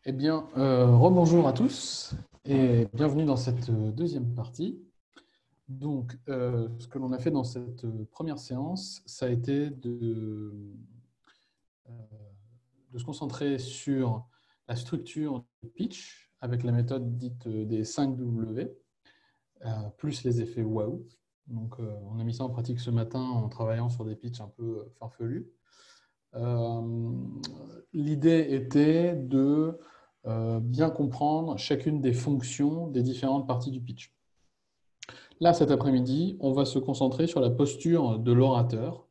Eh bien, rebonjour à tous et bienvenue dans cette deuxième partie. Donc, ce que l'on a fait dans cette première séance, ça a été euh, de se concentrer sur la structure du pitch avec la méthode dite des 5 W, plus les effets wow. Donc, on a mis ça en pratique ce matin en travaillant sur des pitchs un peu farfelus. Euh, L'idée était de bien comprendre chacune des fonctions des différentes parties du pitch. Là, cet après-midi, on va se concentrer sur la posture de l'orateur,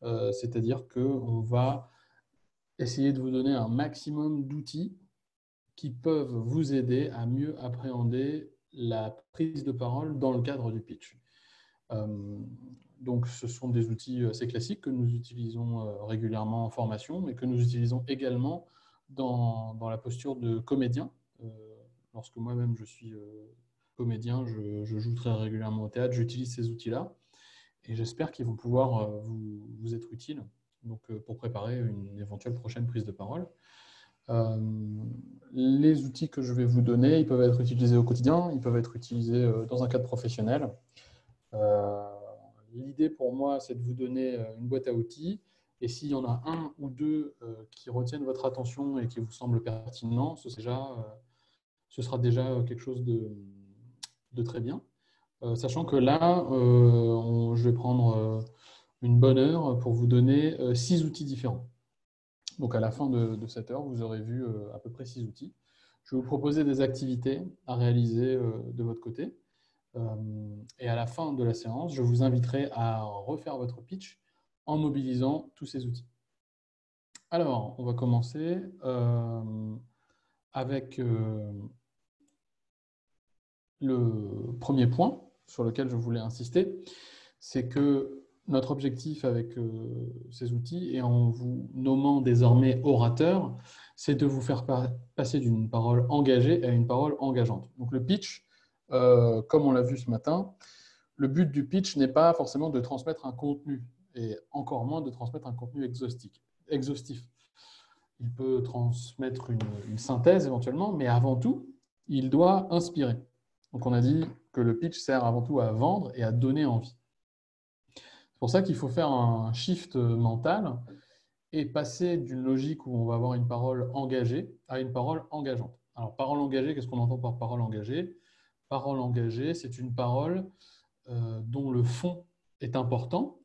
c'est-à-dire qu'on va essayer de vous donner un maximum d'outils qui peuvent vous aider à mieux appréhender la prise de parole dans le cadre du pitch. Donc, ce sont des outils assez classiques que nous utilisons régulièrement en formation, mais que nous utilisons également dans la posture de comédien. Lorsque moi-même je suis comédien, je joue très régulièrement au théâtre, j'utilise ces outils-là et j'espère qu'ils vont pouvoir vous être utiles donc, pour préparer une éventuelle prochaine prise de parole. Euh, les outils que je vais vous donner, ils peuvent être utilisés au quotidien, ils peuvent être utilisés dans un cadre professionnel. Euh, L'idée pour moi, c'est de vous donner une boîte à outils. Et s'il y en a un ou deux qui retiennent votre attention et qui vous semblent pertinents, ce sera déjà quelque chose de très bien. Sachant que là, je vais prendre une bonne heure pour vous donner 6 outils différents. Donc à la fin de cette heure, vous aurez vu à peu près 6 outils. Je vais vous proposer des activités à réaliser de votre côté. Et à la fin de la séance, je vous inviterai à refaire votre pitch en mobilisant tous ces outils. Alors, on va commencer avec le premier point sur lequel je voulais insister, c'est que notre objectif avec ces outils, et en vous nommant désormais orateur, c'est de vous faire passer d'une parole engagée à une parole engageante. Donc le pitch, comme on l'a vu ce matin, le but du pitch n'est pas forcément de transmettre un contenu, et encore moins de transmettre un contenu exhaustif. Il peut transmettre une synthèse éventuellement, mais avant tout, il doit inspirer. Donc on a dit que le pitch sert avant tout à vendre et à donner envie. C'est pour ça qu'il faut faire un shift mental et passer d'une logique où on va avoir une parole engagée à une parole engageante. Alors, parole engagée, qu'est-ce qu'on entend par parole engagée? Parole engagée, c'est une parole dont le fond est important.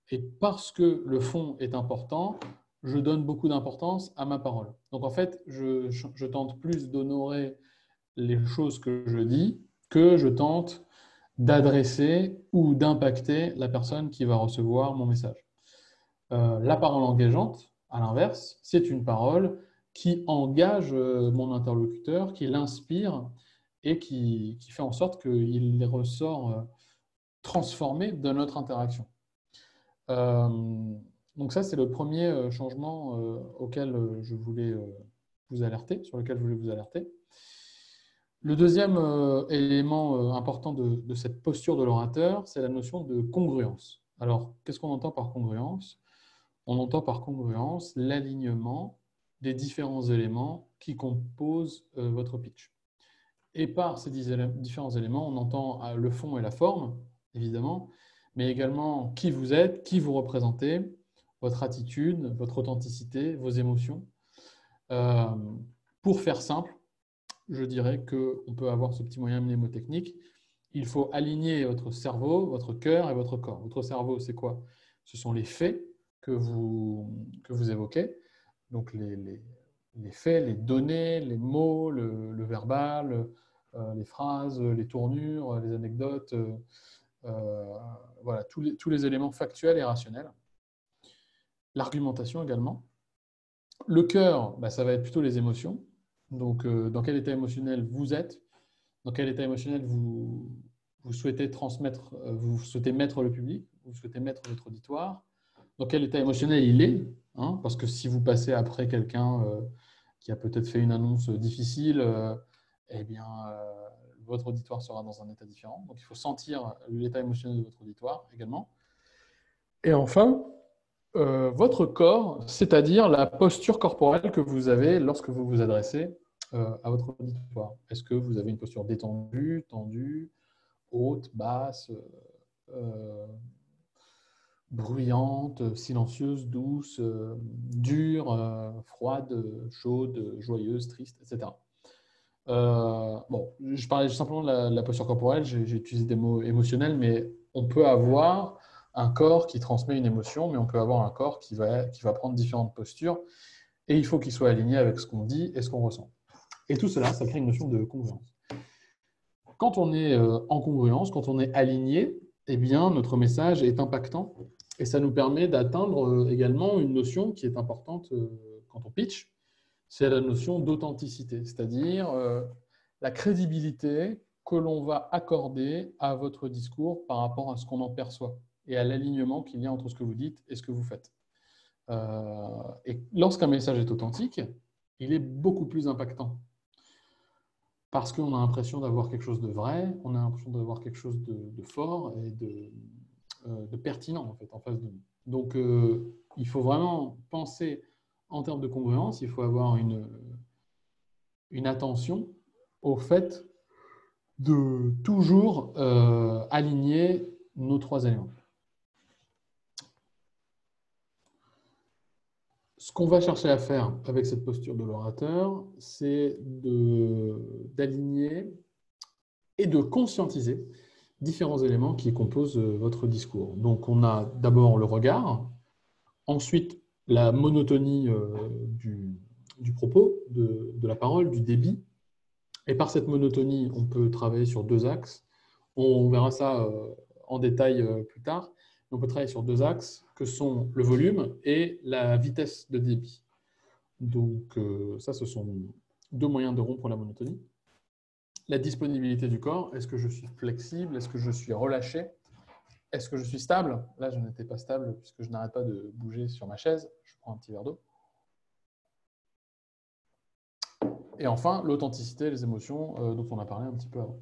Et parce que le fond est important, je donne beaucoup d'importance à ma parole. Donc, en fait, je tente plus d'honorer les choses que je dis que je tente d'adresser ou d'impacter la personne qui va recevoir mon message. La parole engageante, à l'inverse, c'est une parole qui engage mon interlocuteur, qui l'inspire et qui fait en sorte qu'il ressort transformé de notre interaction. Donc ça, c'est le premier changement auquel je voulais vous alerter, sur lequel je voulais vous alerter. Le deuxième élément important de cette posture de l'orateur, c'est la notion de congruence. Alors, qu'est-ce qu'on entend par congruence? On entend par congruence l'alignement des différents éléments qui composent votre pitch. Et par ces différents éléments, on entend le fond et la forme, évidemment, mais également qui vous êtes, qui vous représentez, votre attitude, votre authenticité, vos émotions. Euh, pour faire simple, je dirais qu'on peut avoir ce petit moyen mnémotechnique. Il faut aligner votre cerveau, votre cœur et votre corps. Votre cerveau, c'est quoi? Ce sont les faits que vous évoquez, donc les faits, les données, les mots, le verbal, les phrases, les tournures, les anecdotes, voilà, tous les éléments factuels et rationnels. L'argumentation également. Le cœur, bah, ça va être plutôt les émotions. Donc, dans quel état émotionnel vous êtes, dans quel état émotionnel vous souhaitez transmettre, vous souhaitez mettre le public, vous souhaitez mettre votre auditoire, dans quel état émotionnel il est, hein, parce que si vous passez après quelqu'un qui a peut-être fait une annonce difficile, eh bien, votre auditoire sera dans un état différent. Donc, il faut sentir l'état émotionnel de votre auditoire également. Et enfin, votre corps, c'est-à-dire la posture corporelle que vous avez lorsque vous vous adressez à votre auditoire. Est-ce que vous avez une posture détendue, tendue, haute, basse, bruyante, silencieuse, douce, dure, froide, chaude, joyeuse, triste, etc. Bon, je parlais simplement de la posture corporelle, j'ai utilisé des mots émotionnels, mais on peut avoir un corps qui transmet une émotion, mais on peut avoir un corps qui va prendre différentes postures, et il faut qu'il soit aligné avec ce qu'on dit et ce qu'on ressent. Et tout cela, ça crée une notion de congruence. Quand on est en congruence, quand on est aligné, eh bien, notre message est impactant et ça nous permet d'atteindre également une notion qui est importante quand on pitch, c'est la notion d'authenticité, c'est-à-dire la crédibilité que l'on va accorder à votre discours par rapport à ce qu'on en perçoit et à l'alignement qu'il y a entre ce que vous dites et ce que vous faites. Et lorsqu'un message est authentique, il est beaucoup plus impactant. Parce qu'on a l'impression d'avoir quelque chose de vrai, on a l'impression d'avoir quelque chose de fort et de pertinent en fait, en face de nous. Donc, il faut vraiment penser en termes de congruence, il faut avoir une attention au fait de toujours aligner nos trois éléments. Ce qu'on va chercher à faire avec cette posture de l'orateur, c'est d'aligner et de conscientiser différents éléments qui composent votre discours. Donc, on a d'abord le regard, ensuite la monotonie du propos, de la parole, du débit. Et par cette monotonie, on peut travailler sur deux axes. On verra ça en détail plus tard. On peut travailler sur deux axes que sont le volume et la vitesse de débit. Donc, ça, ce sont deux moyens de rompre la monotonie. La disponibilité du corps, est-ce que je suis flexible? Est-ce que je suis relâché? Est-ce que je suis stable? Là, je n'étais pas stable puisque je n'arrête pas de bouger sur ma chaise. Je prends un petit verre d'eau. Et enfin, l'authenticité, les émotions dont on a parlé un petit peu avant.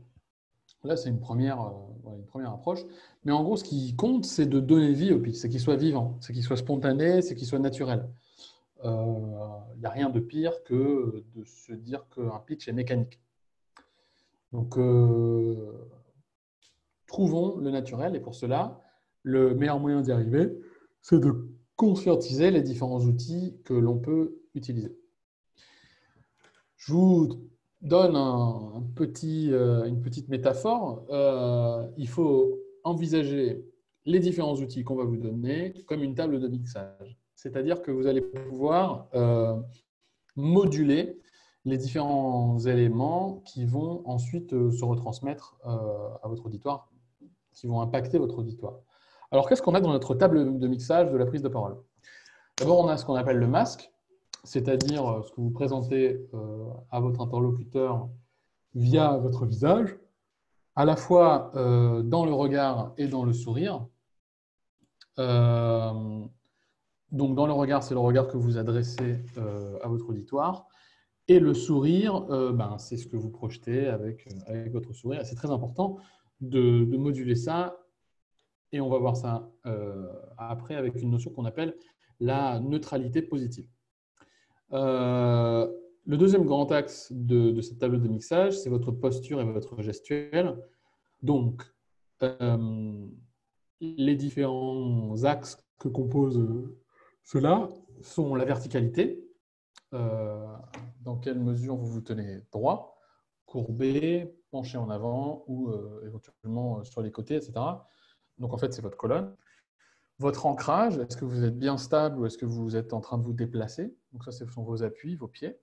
Là, c'est une première approche. Mais en gros, ce qui compte, c'est de donner vie au pitch. C'est qu'il soit vivant, c'est qu'il soit spontané, c'est qu'il soit naturel. Il n'y a rien de pire que de se dire qu'un pitch est mécanique. Donc, trouvons le naturel. Et pour cela, le meilleur moyen d'y arriver, c'est de conscientiser les différents outils que l'on peut utiliser. Je vous donne une petite métaphore. Il faut envisager les différents outils qu'on va vous donner comme une table de mixage. C'est-à-dire que vous allez pouvoir moduler les différents éléments qui vont ensuite se retransmettre à votre auditoire, qui vont impacter votre auditoire. Alors, qu'est-ce qu'on a dans notre table de mixage de la prise de parole? D'abord, on a ce qu'on appelle le masque, c'est-à-dire ce que vous présentez à votre interlocuteur via votre visage, à la fois dans le regard et dans le sourire. Donc, dans le regard, c'est le regard que vous adressez à votre auditoire. Et le sourire, c'est ce que vous projetez avec votre sourire. C'est très important de moduler ça. Et on va voir ça après avec une notion qu'on appelle la neutralité positive. Le deuxième grand axe de cette table de mixage, c'est votre posture et votre gestuelle. Donc, les différents axes que compose cela sont la verticalité, dans quelle mesure vous vous tenez droit, courbé, penché en avant ou éventuellement sur les côtés, etc. Donc, en fait, c'est votre colonne. Votre ancrage, est-ce que vous êtes bien stable ou est-ce que vous êtes en train de vous déplacer? Donc ça, ce sont vos appuis, vos pieds.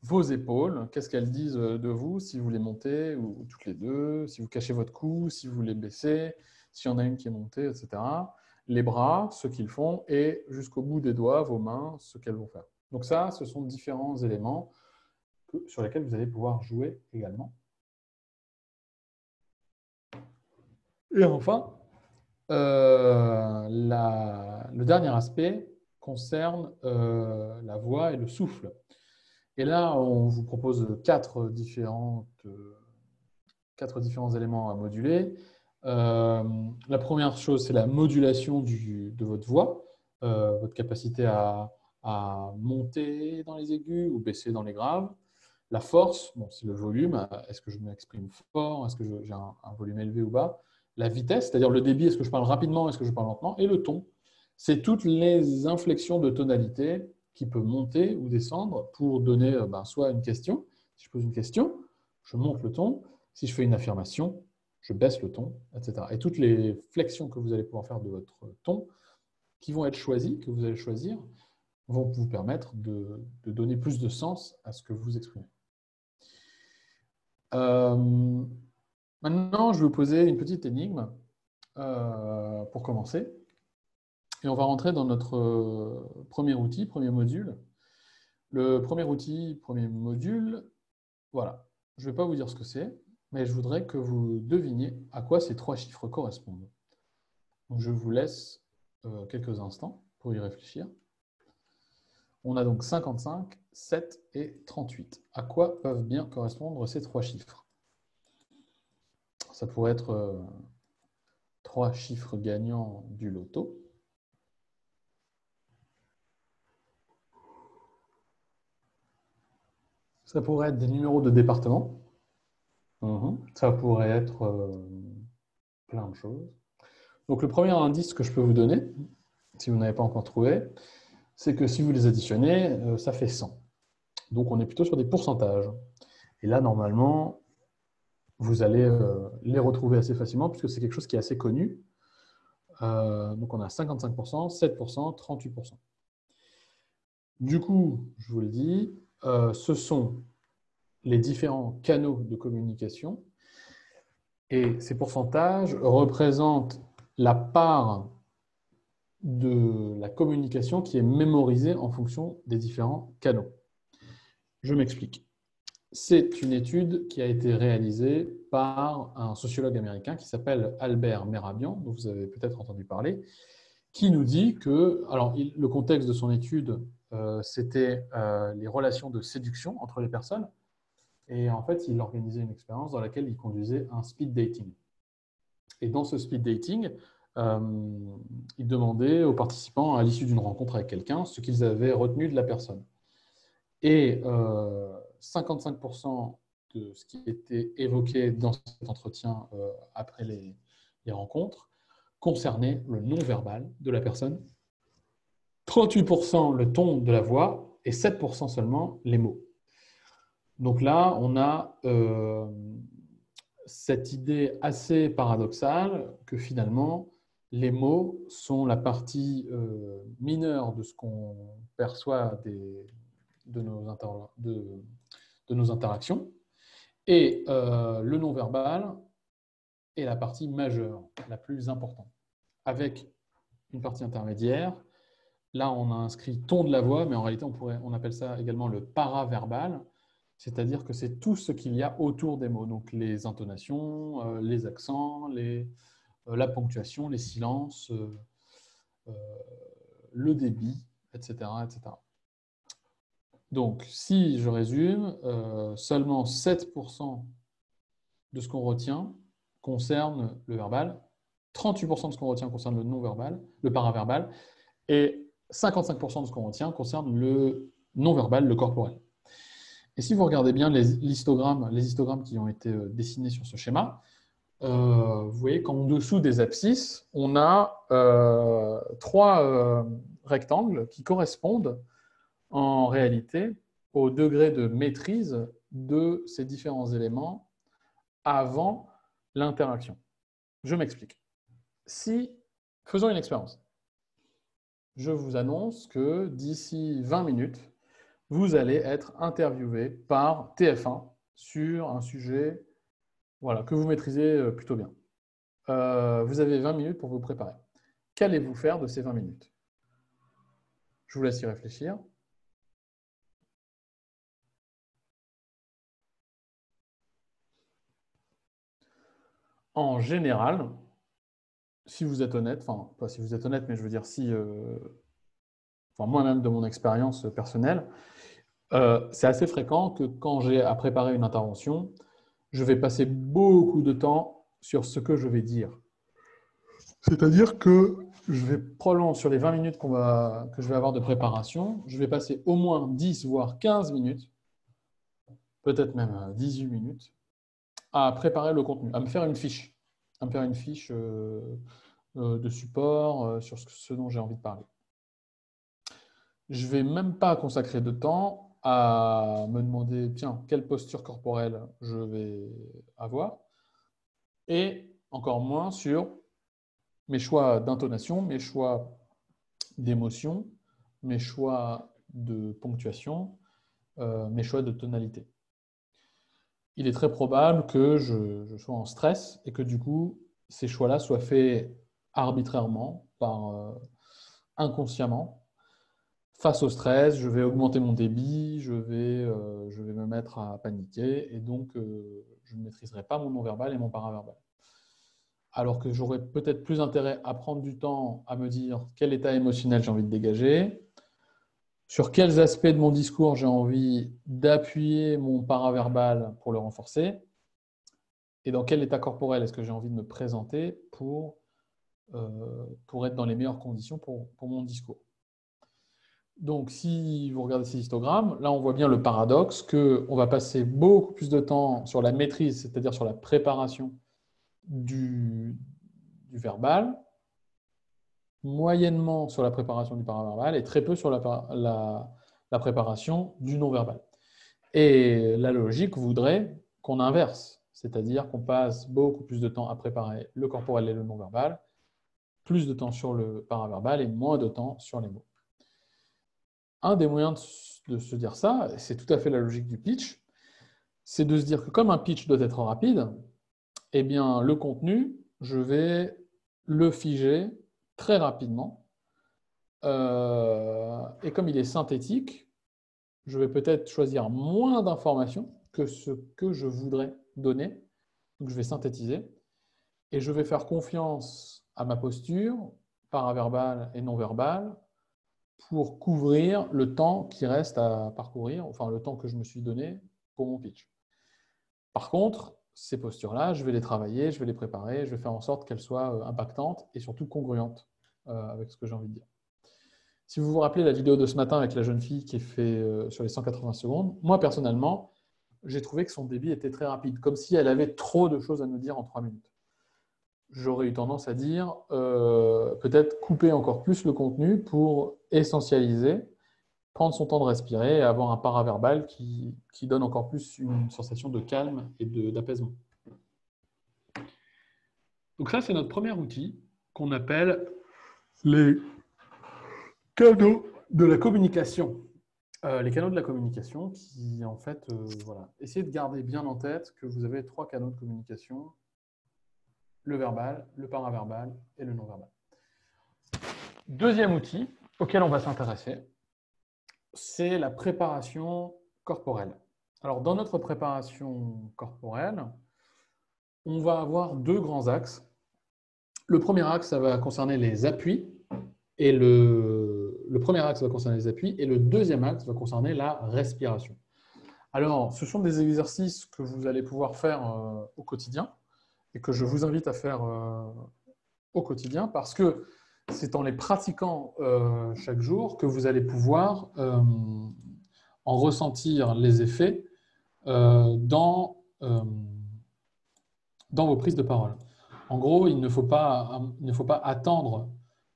Vos épaules, qu'est-ce qu'elles disent de vous si vous les montez ou toutes les deux, si vous cachez votre cou, si vous les baissez, s'il y en a une qui est montée, etc. Les bras, ce qu'ils font, et jusqu'au bout des doigts, vos mains, ce qu'elles vont faire. Donc ça, ce sont différents éléments sur lesquels vous allez pouvoir jouer également. Et enfin, le dernier aspect concerne la voix et le souffle. Et là, on vous propose quatre différents éléments à moduler. La première chose, c'est la modulation de votre voix, votre capacité à monter dans les aigus ou baisser dans les graves. La force, bon, c'est le volume. Est-ce que je m'exprime fort? Est-ce que j'ai un volume élevé ou bas? La vitesse, c'est-à-dire le débit, est-ce que je parle rapidement? Est-ce que je parle lentement? Et le ton, c'est toutes les inflexions de tonalité qui peuvent monter ou descendre pour donner soit une question. Si je pose une question, je monte le ton. Si je fais une affirmation, je baisse le ton, etc. Et toutes les flexions que vous allez pouvoir faire de votre ton, qui vont être choisies, que vous allez choisir, vont vous permettre de donner plus de sens à ce que vous exprimez. Maintenant, je vais vous poser une petite énigme pour commencer. Et on va rentrer dans notre premier outil, premier module. Le premier outil, premier module, voilà. Je ne vais pas vous dire ce que c'est, mais je voudrais que vous deviniez à quoi ces trois chiffres correspondent. Donc, je vous laisse quelques instants pour y réfléchir. On a donc 55, 7 et 38. À quoi peuvent bien correspondre ces trois chiffres? Ça pourrait être trois chiffres gagnants du loto. Ça pourrait être des numéros de département. Ça pourrait être plein de choses. Donc, le premier indice que je peux vous donner, si vous n'avez pas encore trouvé, c'est que si vous les additionnez, ça fait 100. Donc, on est plutôt sur des pourcentages. Et là, normalement, vous allez les retrouver assez facilement puisque c'est quelque chose qui est assez connu. Donc, on a 55%, 7%, 38%. Du coup, je vous le dis, ce sont les différents canaux de communication et ces pourcentages représentent la part de la communication qui est mémorisée en fonction des différents canaux. Je m'explique. C'est une étude qui a été réalisée par un sociologue américain qui s'appelle Albert Mehrabian, dont vous avez peut-être entendu parler, qui nous dit que, alors le contexte de son étude, c'était les relations de séduction entre les personnes. Et en fait, il organisait une expérience dans laquelle il conduisait un speed dating. Et dans ce speed dating, il demandait aux participants, à l'issue d'une rencontre avec quelqu'un, ce qu'ils avaient retenu de la personne. Et 55% de ce qui était évoqué dans cet entretien après les rencontres concernait le non-verbal de la personne, 38% le ton de la voix et 7% seulement les mots. Donc là, on a cette idée assez paradoxale que finalement, les mots sont la partie mineure de ce qu'on perçoit de nos interactions et le non-verbal est la partie majeure, la plus importante, avec une partie intermédiaire. Là, on a inscrit ton de la voix, mais en réalité, on appelle ça également le paraverbal, c'est-à-dire que c'est tout ce qu'il y a autour des mots, donc les intonations, les accents, la ponctuation, les silences, le débit, etc., etc. Donc, si je résume, seulement 7% de ce qu'on retient concerne le verbal, 38% de ce qu'on retient concerne le non-verbal, le paraverbal, et 55% de ce qu'on retient concerne le non-verbal, le corporel. Et si vous regardez bien les histogrammes qui ont été dessinés sur ce schéma, vous voyez qu'en dessous des abscisses, on a trois rectangles qui correspondent en réalité au degré de maîtrise de ces différents éléments avant l'interaction. Je m'explique. Faisons une expérience. Je vous annonce que d'ici 20 minutes, vous allez être interviewé par TF1 sur un sujet que vous maîtrisez plutôt bien. Vous avez 20 minutes pour vous préparer. Qu'allez-vous faire de ces 20 minutes? Je vous laisse y réfléchir. En général, si vous êtes honnête, enfin, pas si vous êtes honnête, mais je veux dire si, moi-même de mon expérience personnelle, c'est assez fréquent que quand j'ai à préparer une intervention, je vais passer beaucoup de temps sur ce que je vais dire. C'est-à-dire que je vais probablement, sur les 20 minutes que je vais avoir de préparation, je vais passer au moins 10 voire 15 minutes peut-être même 18 minutes, à préparer le contenu, à me faire une fiche, de support sur ce dont j'ai envie de parler. Je ne vais même pas consacrer de temps à me demander, tiens, quelle posture corporelle je vais avoir, et encore moins sur mes choix d'intonation, mes choix d'émotion, mes choix de ponctuation, mes choix de tonalité. Il est très probable que je sois en stress et que du coup, ces choix-là soient faits arbitrairement, inconsciemment. Face au stress, je vais augmenter mon débit, je vais me mettre à paniquer et donc je ne maîtriserai pas mon non-verbal et mon paraverbal. Alors que j'aurais peut-être plus intérêt à prendre du temps à me dire quel état émotionnel j'ai envie de dégager, sur quels aspects de mon discours j'ai envie d'appuyer mon paraverbal pour le renforcer, et dans quel état corporel est-ce que j'ai envie de me présenter pour être dans les meilleures conditions pour mon discours. Donc, si vous regardez ces histogrammes, là, on voit bien le paradoxe qu'on va passer beaucoup plus de temps sur la maîtrise, c'est-à-dire sur la préparation du verbal, moyennement sur la préparation du paraverbal et très peu sur la préparation du non-verbal. Et la logique voudrait qu'on inverse, c'est-à-dire qu'on passe beaucoup plus de temps à préparer le corporel et le non-verbal, plus de temps sur le paraverbal et moins de temps sur les mots. Un des moyens de se dire ça, c'est tout à fait la logique du pitch, c'est de se dire que comme un pitch doit être rapide, eh bien, le contenu, je vais le figer très rapidement. Et comme il est synthétique, je vais peut-être choisir moins d'informations que ce que je voudrais donner. Donc, je vais synthétiser et je vais faire confiance à ma posture, paraverbale et non verbale, pour couvrir le temps qui reste à parcourir, enfin le temps que je me suis donné pour mon pitch. Par contre, ces postures-là, je vais les travailler, je vais les préparer, je vais faire en sorte qu'elles soient impactantes et surtout congruentes avec ce que j'ai envie de dire. Si vous vous rappelez la vidéo de ce matin avec la jeune fille qui est faite sur les 180 secondes, moi personnellement, j'ai trouvé que son débit était très rapide, comme si elle avait trop de choses à nous dire en 3 minutes. J'aurais eu tendance à dire peut-être couper encore plus le contenu pour essentialiser, prendre son temps de respirer et avoir un paraverbal qui donne encore plus une sensation de calme et d'apaisement. Donc ça, c'est notre premier outil qu'on appelle les canaux de la communication. Les canaux de la communication qui, en fait, voilà. Essayez de garder bien en tête que vous avez 3 canaux de communication: le verbal, le paraverbal et le non-verbal. Deuxième outil auquel on va s'intéresser, c'est la préparation corporelle. Alors, dans notre préparation corporelle, on va avoir 2 grands axes. Le premier axe, ça va concerner les appuis, et le premier axe va concerner les appuis, et le deuxième axe va concerner la respiration. Alors, ce sont des exercices que vous allez pouvoir faire au quotidien, et que je vous invite à faire au quotidien, parce que c'est en les pratiquant chaque jour que vous allez pouvoir en ressentir les effets dans vos prises de parole. En gros, il ne faut pas attendre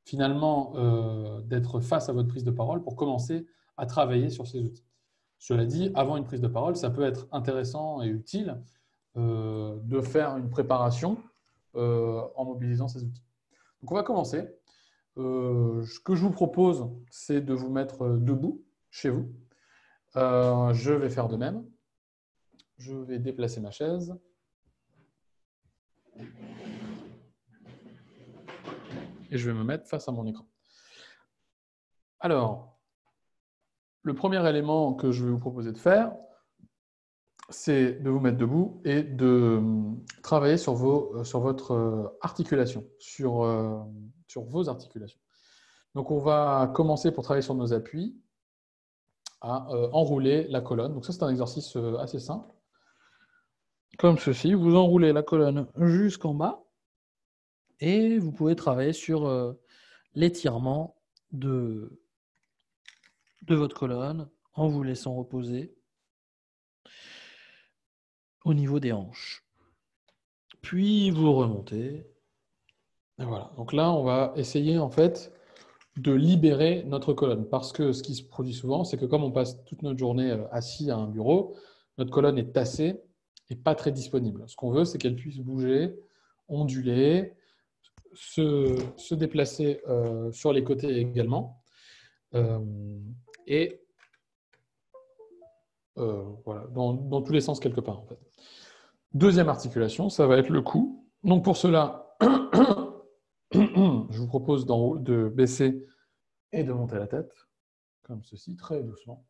finalement d'être face à votre prise de parole pour commencer à travailler sur ces outils. Cela dit, avant une prise de parole, ça peut être intéressant et utile de faire une préparation en mobilisant ces outils. Donc, on va commencer. Ce que je vous propose, c'est de vous mettre debout chez vous. Je vais faire de même. Je vais déplacer ma chaise. Et je vais me mettre face à mon écran. Alors, le premier élément que je vais vous proposer de faire, c'est de vous mettre debout et de travailler sur votre articulation, sur vos articulations. Donc, on va commencer pour travailler sur nos appuis à enrouler la colonne. Donc, ça, c'est un exercice assez simple. Comme ceci, vous enroulez la colonne jusqu'en bas et vous pouvez travailler sur l'étirement de votre colonne en vous laissant reposer. au niveau des hanches. Puis vous remontez. Et voilà. Donc là, on va essayer en fait de libérer notre colonne. Parce que ce qui se produit souvent, c'est que comme on passe toute notre journée assis à un bureau, notre colonne est tassée et pas très disponible. Ce qu'on veut, c'est qu'elle puisse bouger, onduler, se déplacer sur les côtés également. Et voilà, dans tous les sens quelque part en fait. Deuxième articulation, ça va être le cou. Donc pour cela, je vous propose de baisser et de monter la tête, comme ceci, très doucement.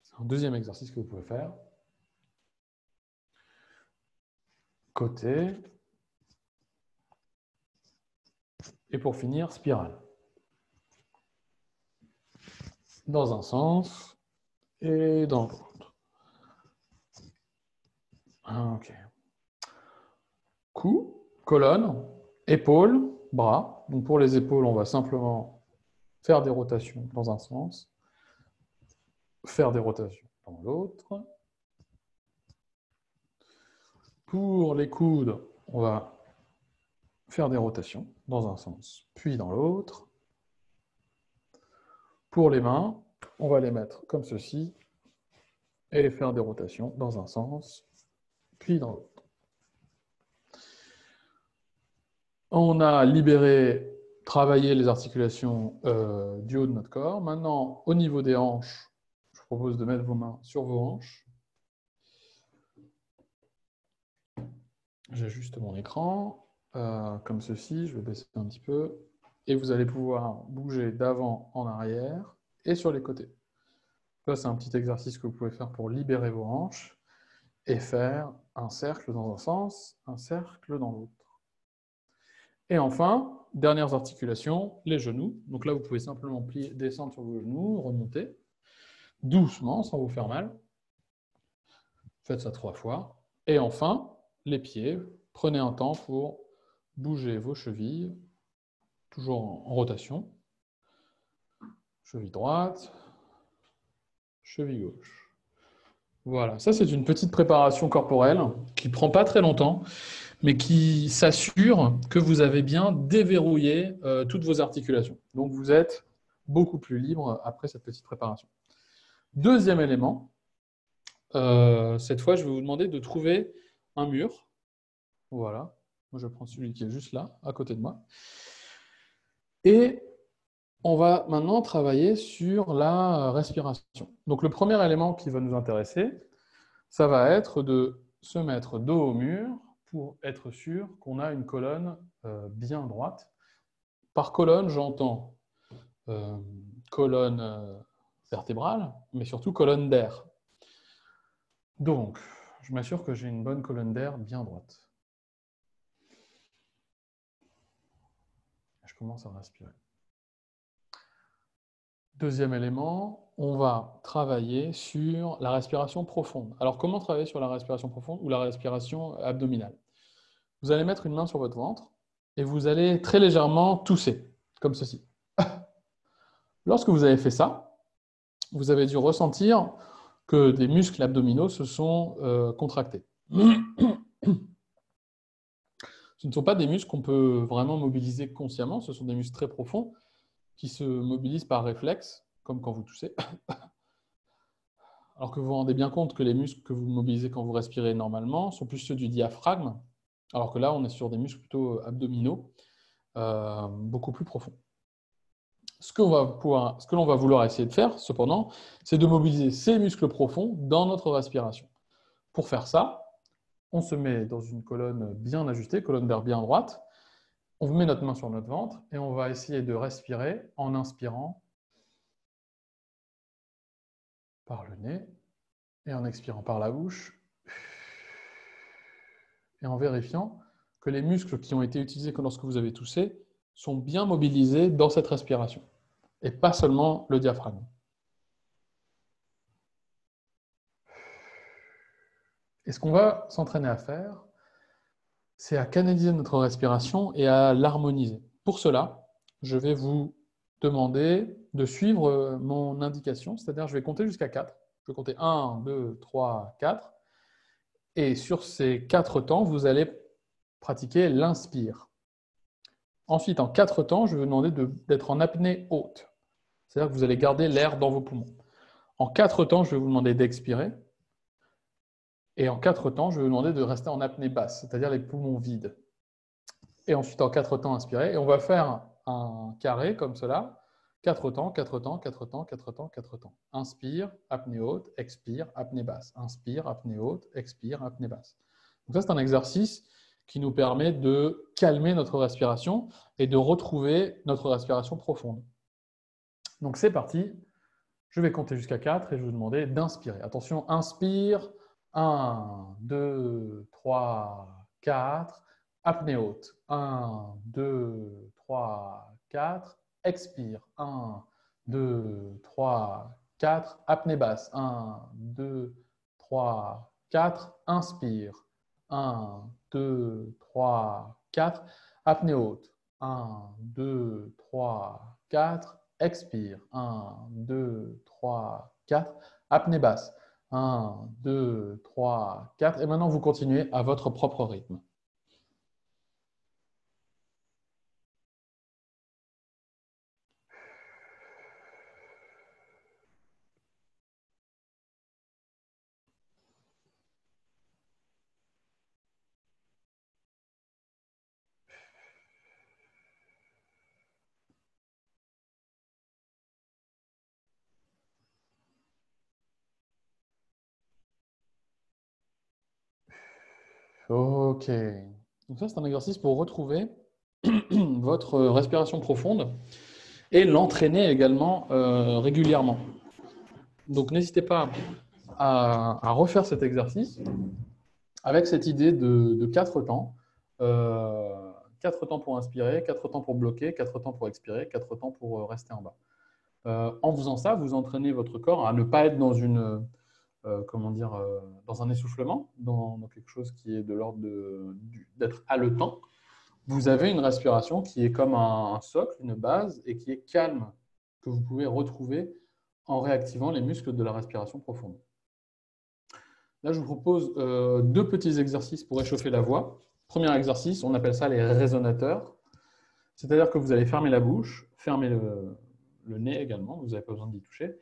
C'est un deuxième exercice que vous pouvez faire. Côté. Et pour finir, spirale. Dans un sens et dans l'autre. Ok. Cou, colonne, épaules, bras. Donc pour les épaules, on va simplement faire des rotations dans un sens, faire des rotations dans l'autre. Pour les coudes, on va faire des rotations dans un sens, puis dans l'autre. Pour les mains, on va les mettre comme ceci et faire des rotations dans un sens, puis dans l'autre. On a libéré, travaillé les articulations du haut de notre corps. Maintenant, au niveau des hanches, je vous propose de mettre vos mains sur vos hanches. J'ajuste mon écran, comme ceci. Je vais baisser un petit peu. Et vous allez pouvoir bouger d'avant en arrière et sur les côtés. Ça, c'est un petit exercice que vous pouvez faire pour libérer vos hanches et faire un cercle dans un sens, un cercle dans l'autre. Et enfin, dernières articulations, les genoux. Donc là, vous pouvez simplement descendre sur vos genoux, remonter, doucement, sans vous faire mal. Faites ça 3 fois. Et enfin, les pieds. Prenez un temps pour bouger vos chevilles, toujours en rotation. Cheville droite, cheville gauche. Voilà, ça c'est une petite préparation corporelle qui ne prend pas très longtemps, mais qui s'assure que vous avez bien déverrouillé toutes vos articulations. Donc vous êtes beaucoup plus libre après cette petite préparation. Deuxième élément, cette fois je vais vous demander de trouver un mur. Voilà, moi je prends celui qui est juste là, à côté de moi. Et on va maintenant travailler sur la respiration. Donc le premier élément qui va nous intéresser, ça va être de se mettre dos au mur pour être sûr qu'on a une colonne bien droite. Par colonne, j'entends colonne vertébrale, mais surtout colonne d'air. Donc, je m'assure que j'ai une bonne colonne d'air bien droite. Je commence à respirer. Deuxième élément, on va travailler sur la respiration profonde. Alors, comment travailler sur la respiration profonde ou la respiration abdominale? Vous allez mettre une main sur votre ventre et vous allez très légèrement tousser, comme ceci. Lorsque vous avez fait ça, vous avez dû ressentir que des muscles abdominaux se sont contractés. Ce ne sont pas des muscles qu'on peut vraiment mobiliser consciemment, ce sont des muscles très profonds qui se mobilisent par réflexe, comme quand vous toussez. Alors que vous vous rendez bien compte que les muscles que vous mobilisez quand vous respirez normalement sont plus ceux du diaphragme, alors que là, on est sur des muscles plutôt abdominaux, beaucoup plus profonds. Ce que l'on va vouloir essayer de faire, cependant, c'est de mobiliser ces muscles profonds dans notre respiration. Pour faire ça, on se met dans une colonne bien ajustée, colonne d'air bien droite. On met notre main sur notre ventre et on va essayer de respirer en inspirant par le nez et en expirant par la bouche et en vérifiant que les muscles qui ont été utilisés lorsque vous avez toussé sont bien mobilisés dans cette respiration et pas seulement le diaphragme. Et ce qu'on va s'entraîner à faire, c'est à canaliser notre respiration et à l'harmoniser. Pour cela, je vais vous demander de suivre mon indication, c'est-à-dire je vais compter jusqu'à 4. Je vais compter 1, 2, 3, 4. Et sur ces 4 temps, vous allez pratiquer l'inspire. Ensuite, en 4 temps, je vais vous demander d'être en apnée haute. C'est-à-dire que vous allez garder l'air dans vos poumons. En 4 temps, je vais vous demander d'expirer. Et en 4 temps, je vais vous demander de rester en apnée basse, c'est-à-dire les poumons vides. Et ensuite, en 4 temps, inspirer. Et on va faire un carré comme cela. 4 temps, 4 temps, 4 temps, 4 temps, 4 temps. Inspire, apnée haute, expire, apnée basse. Inspire, apnée haute, expire, apnée basse. Donc ça, c'est un exercice qui nous permet de calmer notre respiration et de retrouver notre respiration profonde. Donc c'est parti. Je vais compter jusqu'à 4 et je vais vous demander d'inspirer. Attention, inspire. 1, 2, 3, 4. Apnée haute. 1, 2, 3, 4. Expire. 1, 2, 3, 4. Apnée basse. 1, 2, 3, 4. Inspire. 1, 2, 3, 4. Apnée haute. 1, 2, 3, 4. Expire. 1, 2, 3, 4. Apnée basse. 1, 2, 3, 4. Et maintenant, vous continuez à votre propre rythme. Ok. Donc ça, c'est un exercice pour retrouver votre respiration profonde et l'entraîner également régulièrement. Donc n'hésitez pas à refaire cet exercice avec cette idée de 4 temps. 4 temps pour inspirer, 4 temps pour bloquer, 4 temps pour expirer, 4 temps pour rester en bas. En faisant ça, vous entraînez votre corps à ne pas être dans dans un essoufflement, dans quelque chose qui est de l'ordre d'être haletant. Vous avez une respiration qui est comme un socle, une base, et qui est calme, que vous pouvez retrouver en réactivant les muscles de la respiration profonde. Là, je vous propose 2 petits exercices pour échauffer la voix. Premier exercice, on appelle ça les résonateurs. C'est-à-dire que vous allez fermer la bouche, fermer le nez également, vous n'avez pas besoin d'y toucher,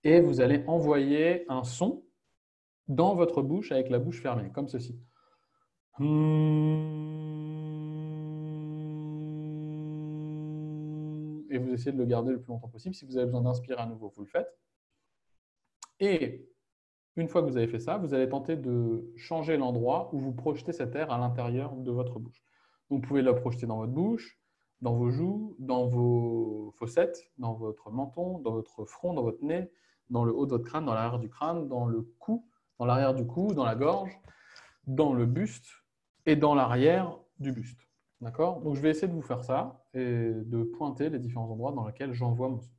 et vous allez envoyer un son dans votre bouche avec la bouche fermée, comme ceci. Et vous essayez de le garder le plus longtemps possible. Si vous avez besoin d'inspirer à nouveau, vous le faites. Et une fois que vous avez fait ça, vous allez tenter de changer l'endroit où vous projetez cet air à l'intérieur de votre bouche. Donc, vous pouvez le projeter dans votre bouche, dans vos joues, dans vos fossettes, dans votre menton, dans votre front, dans votre nez, dans le haut de votre crâne, dans l'arrière du crâne, dans le cou, dans l'arrière du cou, dans la gorge, dans le buste et dans l'arrière du buste. D'accord? Donc, je vais essayer de vous faire ça et de pointer les différents endroits dans lesquels j'envoie mon son.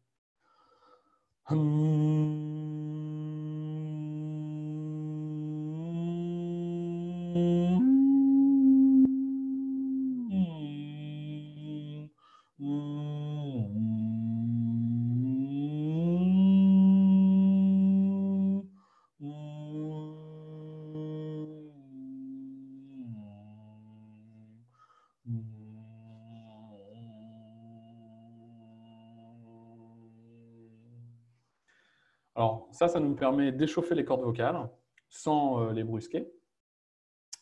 Alors, ça nous permet d'échauffer les cordes vocales sans les brusquer,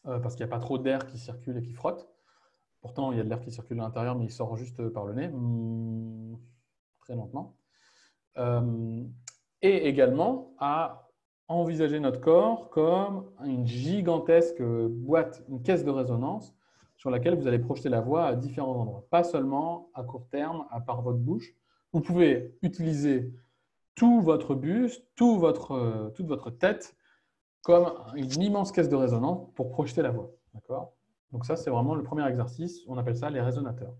parce qu'il n'y a pas trop d'air qui circule et qui frotte. Pourtant, il y a de l'air qui circule à l'intérieur, mais il sort juste par le nez, très lentement. Et également à envisager notre corps comme une gigantesque boîte, une caisse de résonance sur laquelle vous allez projeter la voix à différents endroits. Pas seulement à court terme, à part votre bouche. Vous pouvez utiliser tout votre buste, toute votre tête comme une immense caisse de résonance pour projeter la voix. D'accord ? Donc ça, c'est vraiment le premier exercice. On appelle ça les résonateurs.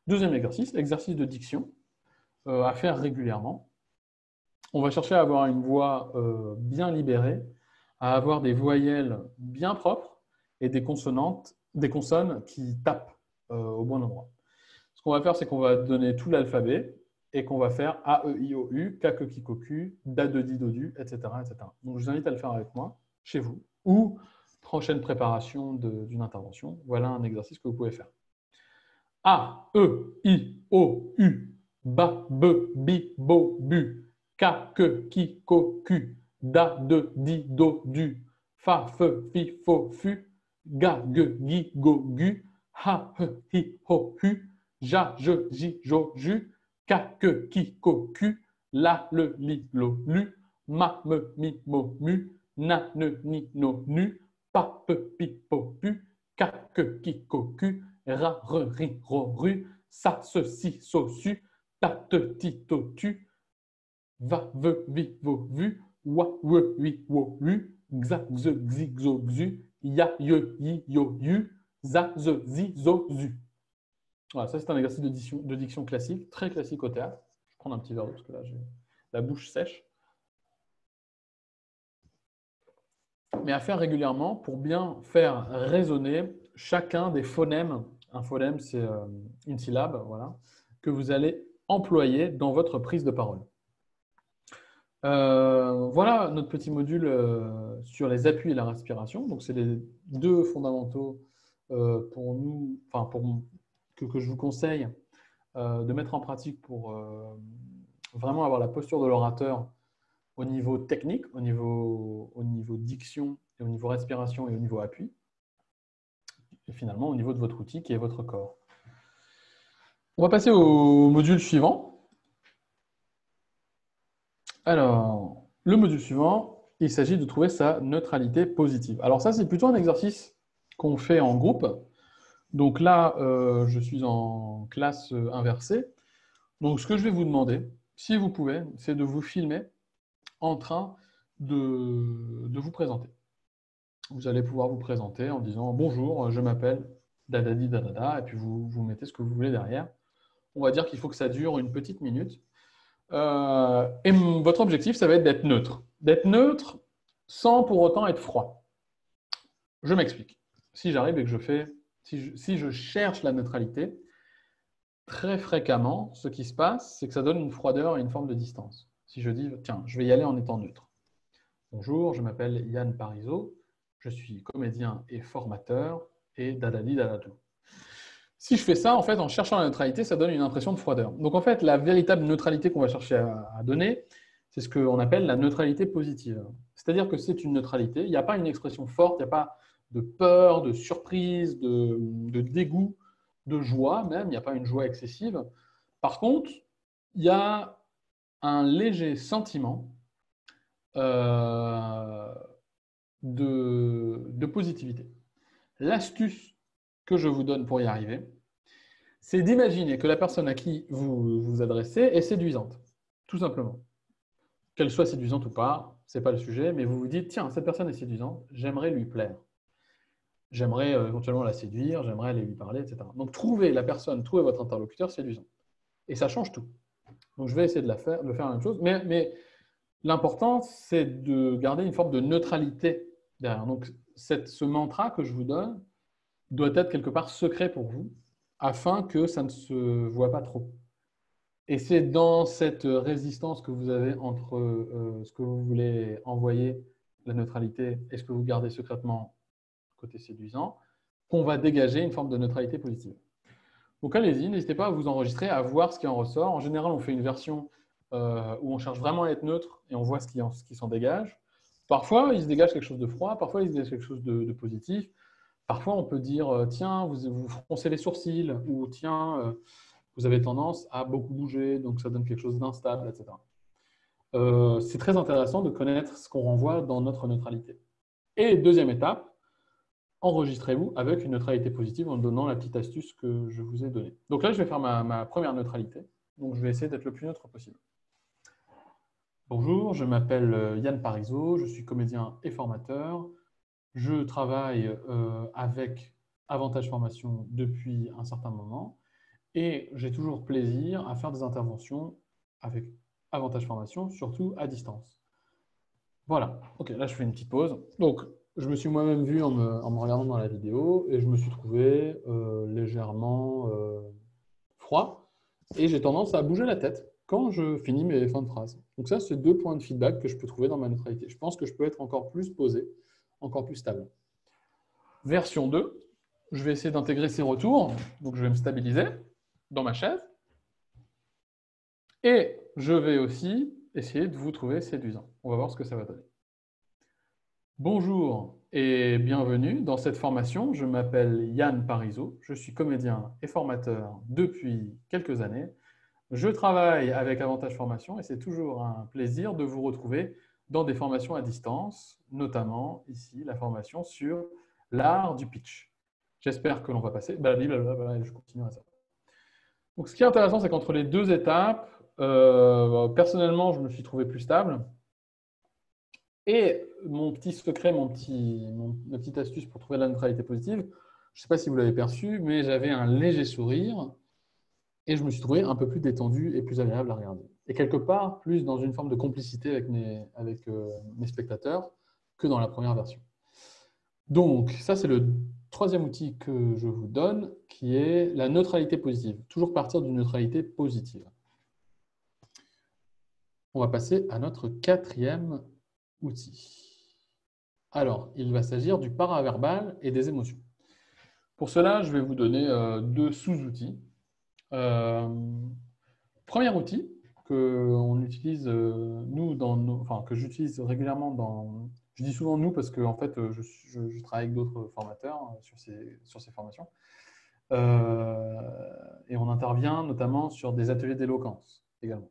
Deuxième exercice, exercice de diction à faire régulièrement. On va chercher à avoir une voix bien libérée, à avoir des voyelles bien propres et des consonnes qui tapent au bon endroit. Ce qu'on va faire, c'est qu'on va donner tout l'alphabet et qu'on va faire A, E, I, O, U, K, K, Ki, Ko, Ku, Da, De, Di, Do, Du, etc., etc. Donc, je vous invite à le faire avec moi, chez vous, ou prochaine préparation d'une intervention. Voilà un exercice que vous pouvez faire. A, E, I, O, U, Ba, Be, Bi, Bo, Bu, Ka, Ke, Ki, Ko, Ku, Da, De, Di, Do, Du, Fa, Fe, Fi, Fo, Fu, Ga, Ge, Gi, Go, Gu, Ha, He, Hi, Ho, Hu, Ja, Je, Ji, Jo, Ju, Ka, Ke, Ki, Ko, Ku, La, Le, Li, Lo, Lu, Ma, Me, Mi, Mo, Mu, Na, Ne, Ni, No, Nu, Pa, Pe, Pi, Po, Pu, Ka, Ke, Ki, Ko, Ku, Ra, Re, Ri, Ro, Ru, Sa, Se, Si, So, Su, Ta, Te, Ti, To, Tu, Va, Ve, Vi, Vo, Vu, Wa, We, Wi, Wo, Wu, Xa, Xe, Xi, Xo, Xu, Ya, Ye, Yi, Yo, Yu, Za, Ze, Zi, Zo, Zu. Voilà, ça c'est un exercice de diction classique, très classique au théâtre. Je vais prendre un petit verre d'eau parce que là j'ai la bouche sèche. Mais à faire régulièrement pour bien faire résonner chacun des phonèmes. Un phonème, c'est une syllabe, voilà, que vous allez employer dans votre prise de parole. Voilà notre petit module sur les appuis et la respiration. Donc, c'est les deux fondamentaux pour nous, enfin, que je vous conseille de mettre en pratique pour vraiment avoir la posture de l'orateur au niveau technique, au niveau diction, et au niveau respiration et au niveau appui. Et finalement, au niveau de votre outil qui est votre corps. On va passer au module suivant. Alors, le module suivant, il s'agit de trouver sa neutralité positive. Alors ça, c'est plutôt un exercice qu'on fait en groupe. Donc là, je suis en classe inversée. Donc ce que je vais vous demander, si vous pouvez, c'est de vous filmer en train de vous présenter. Vous allez pouvoir vous présenter en disant « Bonjour, je m'appelle dadadi dadada » et puis vous mettez ce que vous voulez derrière. On va dire qu'il faut que ça dure une petite minute. Et votre objectif, ça va être d'être neutre. D'être neutre sans pour autant être froid. Je m'explique. Si j'arrive et que si je cherche la neutralité, très fréquemment, ce qui se passe, c'est que ça donne une froideur et une forme de distance. Si je dis, tiens, je vais y aller en étant neutre. Bonjour, je m'appelle Yann Parizeau, je suis comédien et formateur et dadadi dadadou. Si je fais ça, en fait, en cherchant la neutralité, ça donne une impression de froideur. Donc, en fait, la véritable neutralité qu'on va chercher à donner, c'est ce qu'on appelle la neutralité positive. C'est-à-dire que c'est une neutralité, il n'y a pas une expression forte, il n'y a pas de peur, de surprise, de dégoût, de joie même, il n'y a pas une joie excessive. Par contre, il y a un léger sentiment de positivité. L'astuce que je vous donne pour y arriver, c'est d'imaginer que la personne à qui vous vous adressez est séduisante, tout simplement. Qu'elle soit séduisante ou pas, ce n'est pas le sujet, mais vous vous dites, tiens, cette personne est séduisante, j'aimerais lui plaire. J'aimerais éventuellement la séduire, j'aimerais aller lui parler, etc. Donc, trouvez la personne, trouvez votre interlocuteur séduisant. Et ça change tout. Donc, je vais essayer de faire la même chose, mais l'important, c'est de garder une forme de neutralité derrière. Donc, ce mantra que je vous donne doit être quelque part secret pour vous, afin que ça ne se voit pas trop. Et c'est dans cette résistance que vous avez entre ce que vous voulez envoyer, la neutralité, et ce que vous gardez secrètement côté séduisant, qu'on va dégager une forme de neutralité positive. Donc allez-y, n'hésitez pas à vous enregistrer, à voir ce qui en ressort. En général, on fait une version où on cherche vraiment à être neutre et on voit ce qui s'en dégage. Parfois, il se dégage quelque chose de froid, parfois, il se dégage quelque chose de positif. Parfois, on peut dire, tiens, vous froncez les sourcils, ou tiens, vous avez tendance à beaucoup bouger, donc ça donne quelque chose d'instable, etc. C'est très intéressant de connaître ce qu'on renvoie dans notre neutralité. Et deuxième étape, enregistrez-vous avec une neutralité positive en donnant la petite astuce que je vous ai donnée. Donc là, je vais faire ma première neutralité. Donc, je vais essayer d'être le plus neutre possible. Bonjour, je m'appelle Yann Parizeau, je suis comédien et formateur. Je travaille avec Avantage Formation depuis un certain moment et j'ai toujours plaisir à faire des interventions avec Avantage Formation, surtout à distance. Voilà, ok, là je fais une petite pause. Donc, je me suis moi-même vu en me regardant dans la vidéo et je me suis trouvé légèrement froid et j'ai tendance à bouger la tête. quand je finis mes fins de phrase. Donc ça, c'est 2 points de feedback que je peux trouver dans ma neutralité. Je pense que je peux être encore plus posé, encore plus stable. Version 2, je vais essayer d'intégrer ces retours. Donc je vais me stabiliser dans ma chaise. Et je vais aussi essayer de vous trouver séduisant. On va voir ce que ça va donner. Bonjour et bienvenue dans cette formation. Je m'appelle Yann Parizeau. Je suis comédien et formateur depuis quelques années. Je travaille avec Avantage Formation et c'est toujours un plaisir de vous retrouver dans des formations à distance, notamment ici la formation sur l'art du pitch. J'espère que l'on va passer. Je continue à ça. Donc, ce qui est intéressant, c'est qu'entre les 2 étapes, personnellement, je me suis trouvé plus stable. Et mon petit secret, ma petite astuce pour trouver la neutralité positive, je ne sais pas si vous l'avez perçu, mais j'avais un léger sourire et je me suis trouvé un peu plus détendu et plus agréable à regarder. Et quelque part, plus dans une forme de complicité avec mes spectateurs que dans la première version. Donc, ça, c'est le 3e outil que je vous donne, qui est la neutralité positive. Toujours partir d'une neutralité positive. On va passer à notre 4e outil. Alors, il va s'agir du paraverbal et des émotions. Pour cela, je vais vous donner 2 sous-outils. Premier outil que utilise que j'utilise régulièrement dans. Je dis souvent nous parce que en fait, je travaille avec d'autres formateurs sur ces formations. Et on intervient notamment sur des ateliers d'éloquence également.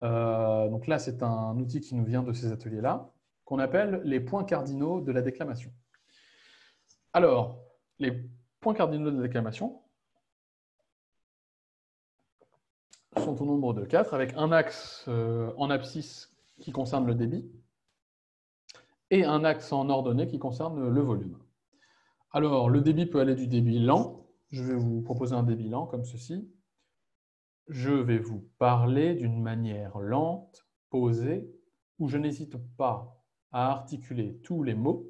Donc là, c'est un outil qui nous vient de ces ateliers-là, qu'on appelle les points cardinaux de la déclamation. Alors, les points cardinaux de la déclamation sont au nombre de 4, avec un axe en abscisse qui concerne le débit et un axe en ordonnée qui concerne le volume. Alors, le débit peut aller du débit lent. Je vais vous proposer un débit lent comme ceci. Je vais vous parler d'une manière lente, posée, où je n'hésite pas à articuler tous les mots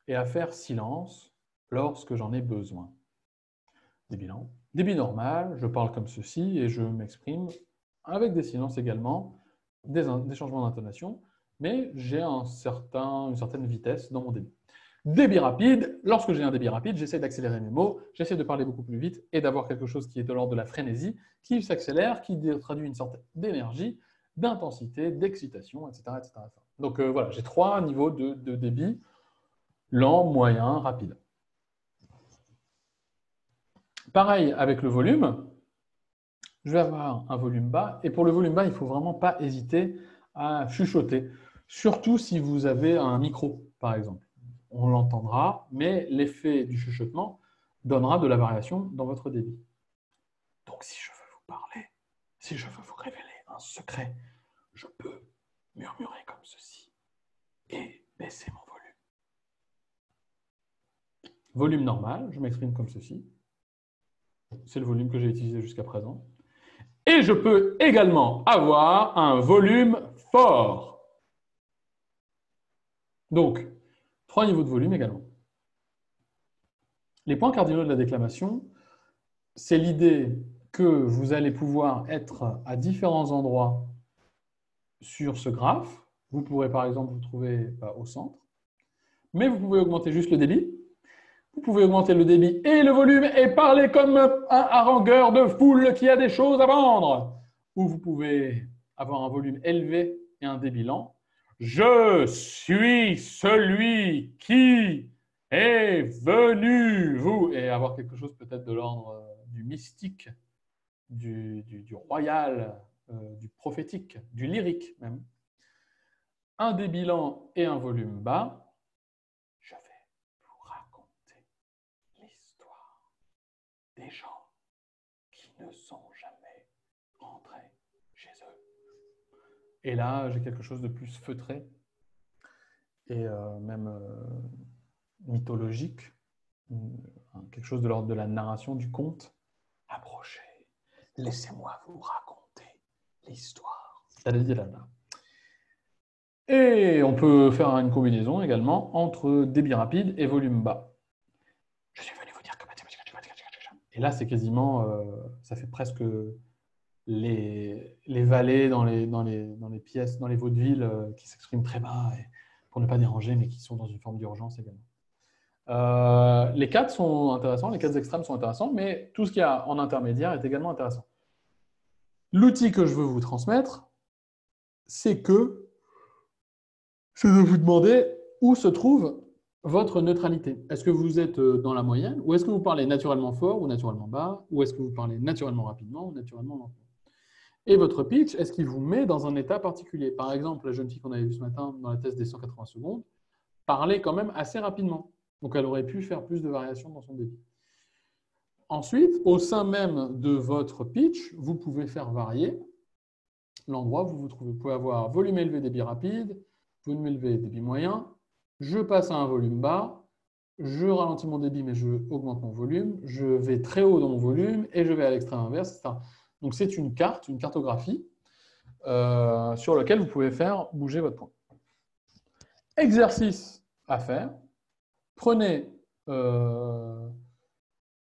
et à faire silence lorsque j'en ai besoin. Débit lent. Débit normal, je parle comme ceci et je m'exprime avec des silences également, des changements d'intonation, mais j'ai une certaine vitesse dans mon débit. Débit rapide, lorsque j'ai un débit rapide, j'essaie d'accélérer mes mots, j'essaie de parler beaucoup plus vite et d'avoir quelque chose qui est de l'ordre de la frénésie, qui s'accélère, qui traduit une sorte d'énergie, d'intensité, d'excitation, etc., etc. Donc voilà, j'ai 3 niveaux de débit, lent, moyen, rapide. Pareil avec le volume, je vais avoir un volume bas. Et pour le volume bas, il ne faut vraiment pas hésiter à chuchoter. Surtout si vous avez un micro, par exemple. On l'entendra, mais l'effet du chuchotement donnera de la variation dans votre débit. Donc si je veux vous parler, si je veux vous révéler un secret, je peux murmurer comme ceci et baisser mon volume. Volume normal, je m'exprime comme ceci. C'est le volume que j'ai utilisé jusqu'à présent. Et je peux également avoir un volume fort. Donc, 3 niveaux de volume également. Les points cardinaux de la déclamation, c'est l'idée que vous allez pouvoir être à différents endroits sur ce graphe. Vous pourrez par exemple vous trouver au centre, mais vous pouvez augmenter juste le débit. Vous pouvez augmenter le débit et le volume et parler comme un harangueur de foule qui a des choses à vendre. Ou vous pouvez avoir un volume élevé et un débit lent. Je suis celui qui est venu, vous, et avoir quelque chose peut-être de l'ordre du mystique, du royal, du prophétique, du lyrique même. Un débit lent et un volume bas. Je vais vous raconter l'histoire des gens qui ne sont jamais rentrés chez eux. Et là, j'ai quelque chose de plus feutré et même mythologique, quelque chose de l'ordre de la narration, du conte. Approchez, laissez-moi vous raconter l'histoire. Et on peut faire une combinaison également entre débit rapide et volume bas. Je suis venu vous dire que... Et là, c'est quasiment... ça fait presque les vallées dans les pièces, dans les vaudevilles qui s'expriment très bas et, pour ne pas déranger, mais qui sont dans une forme d'urgence également. Les 4 sont intéressants, les 4 extrêmes sont intéressants, mais tout ce qu'il y a en intermédiaire est également intéressant. L'outil que je veux vous transmettre, c'est de vous demander où se trouve votre neutralité. Est-ce que vous êtes dans la moyenne, ou est-ce que vous parlez naturellement fort ou naturellement bas, ou est-ce que vous parlez naturellement rapidement ou naturellement lentement? Et votre pitch, est-ce qu'il vous met dans un état particulier? Par exemple, la jeune fille qu'on avait vue ce matin dans la test des 180 secondes parlait quand même assez rapidement. Donc, elle aurait pu faire plus de variations dans son débit. Ensuite, au sein même de votre pitch, vous pouvez faire varier l'endroit où vous vous trouvez. Vous pouvez avoir volume élevé, débit rapide, volume élevé, débit moyen. Je passe à un volume bas, je ralentis mon débit, mais je augmente mon volume. Je vais très haut dans mon volume et je vais à l'extrême inverse, etc. Donc, c'est une cartographie sur laquelle vous pouvez faire bouger votre point. Exercice à faire. Prenez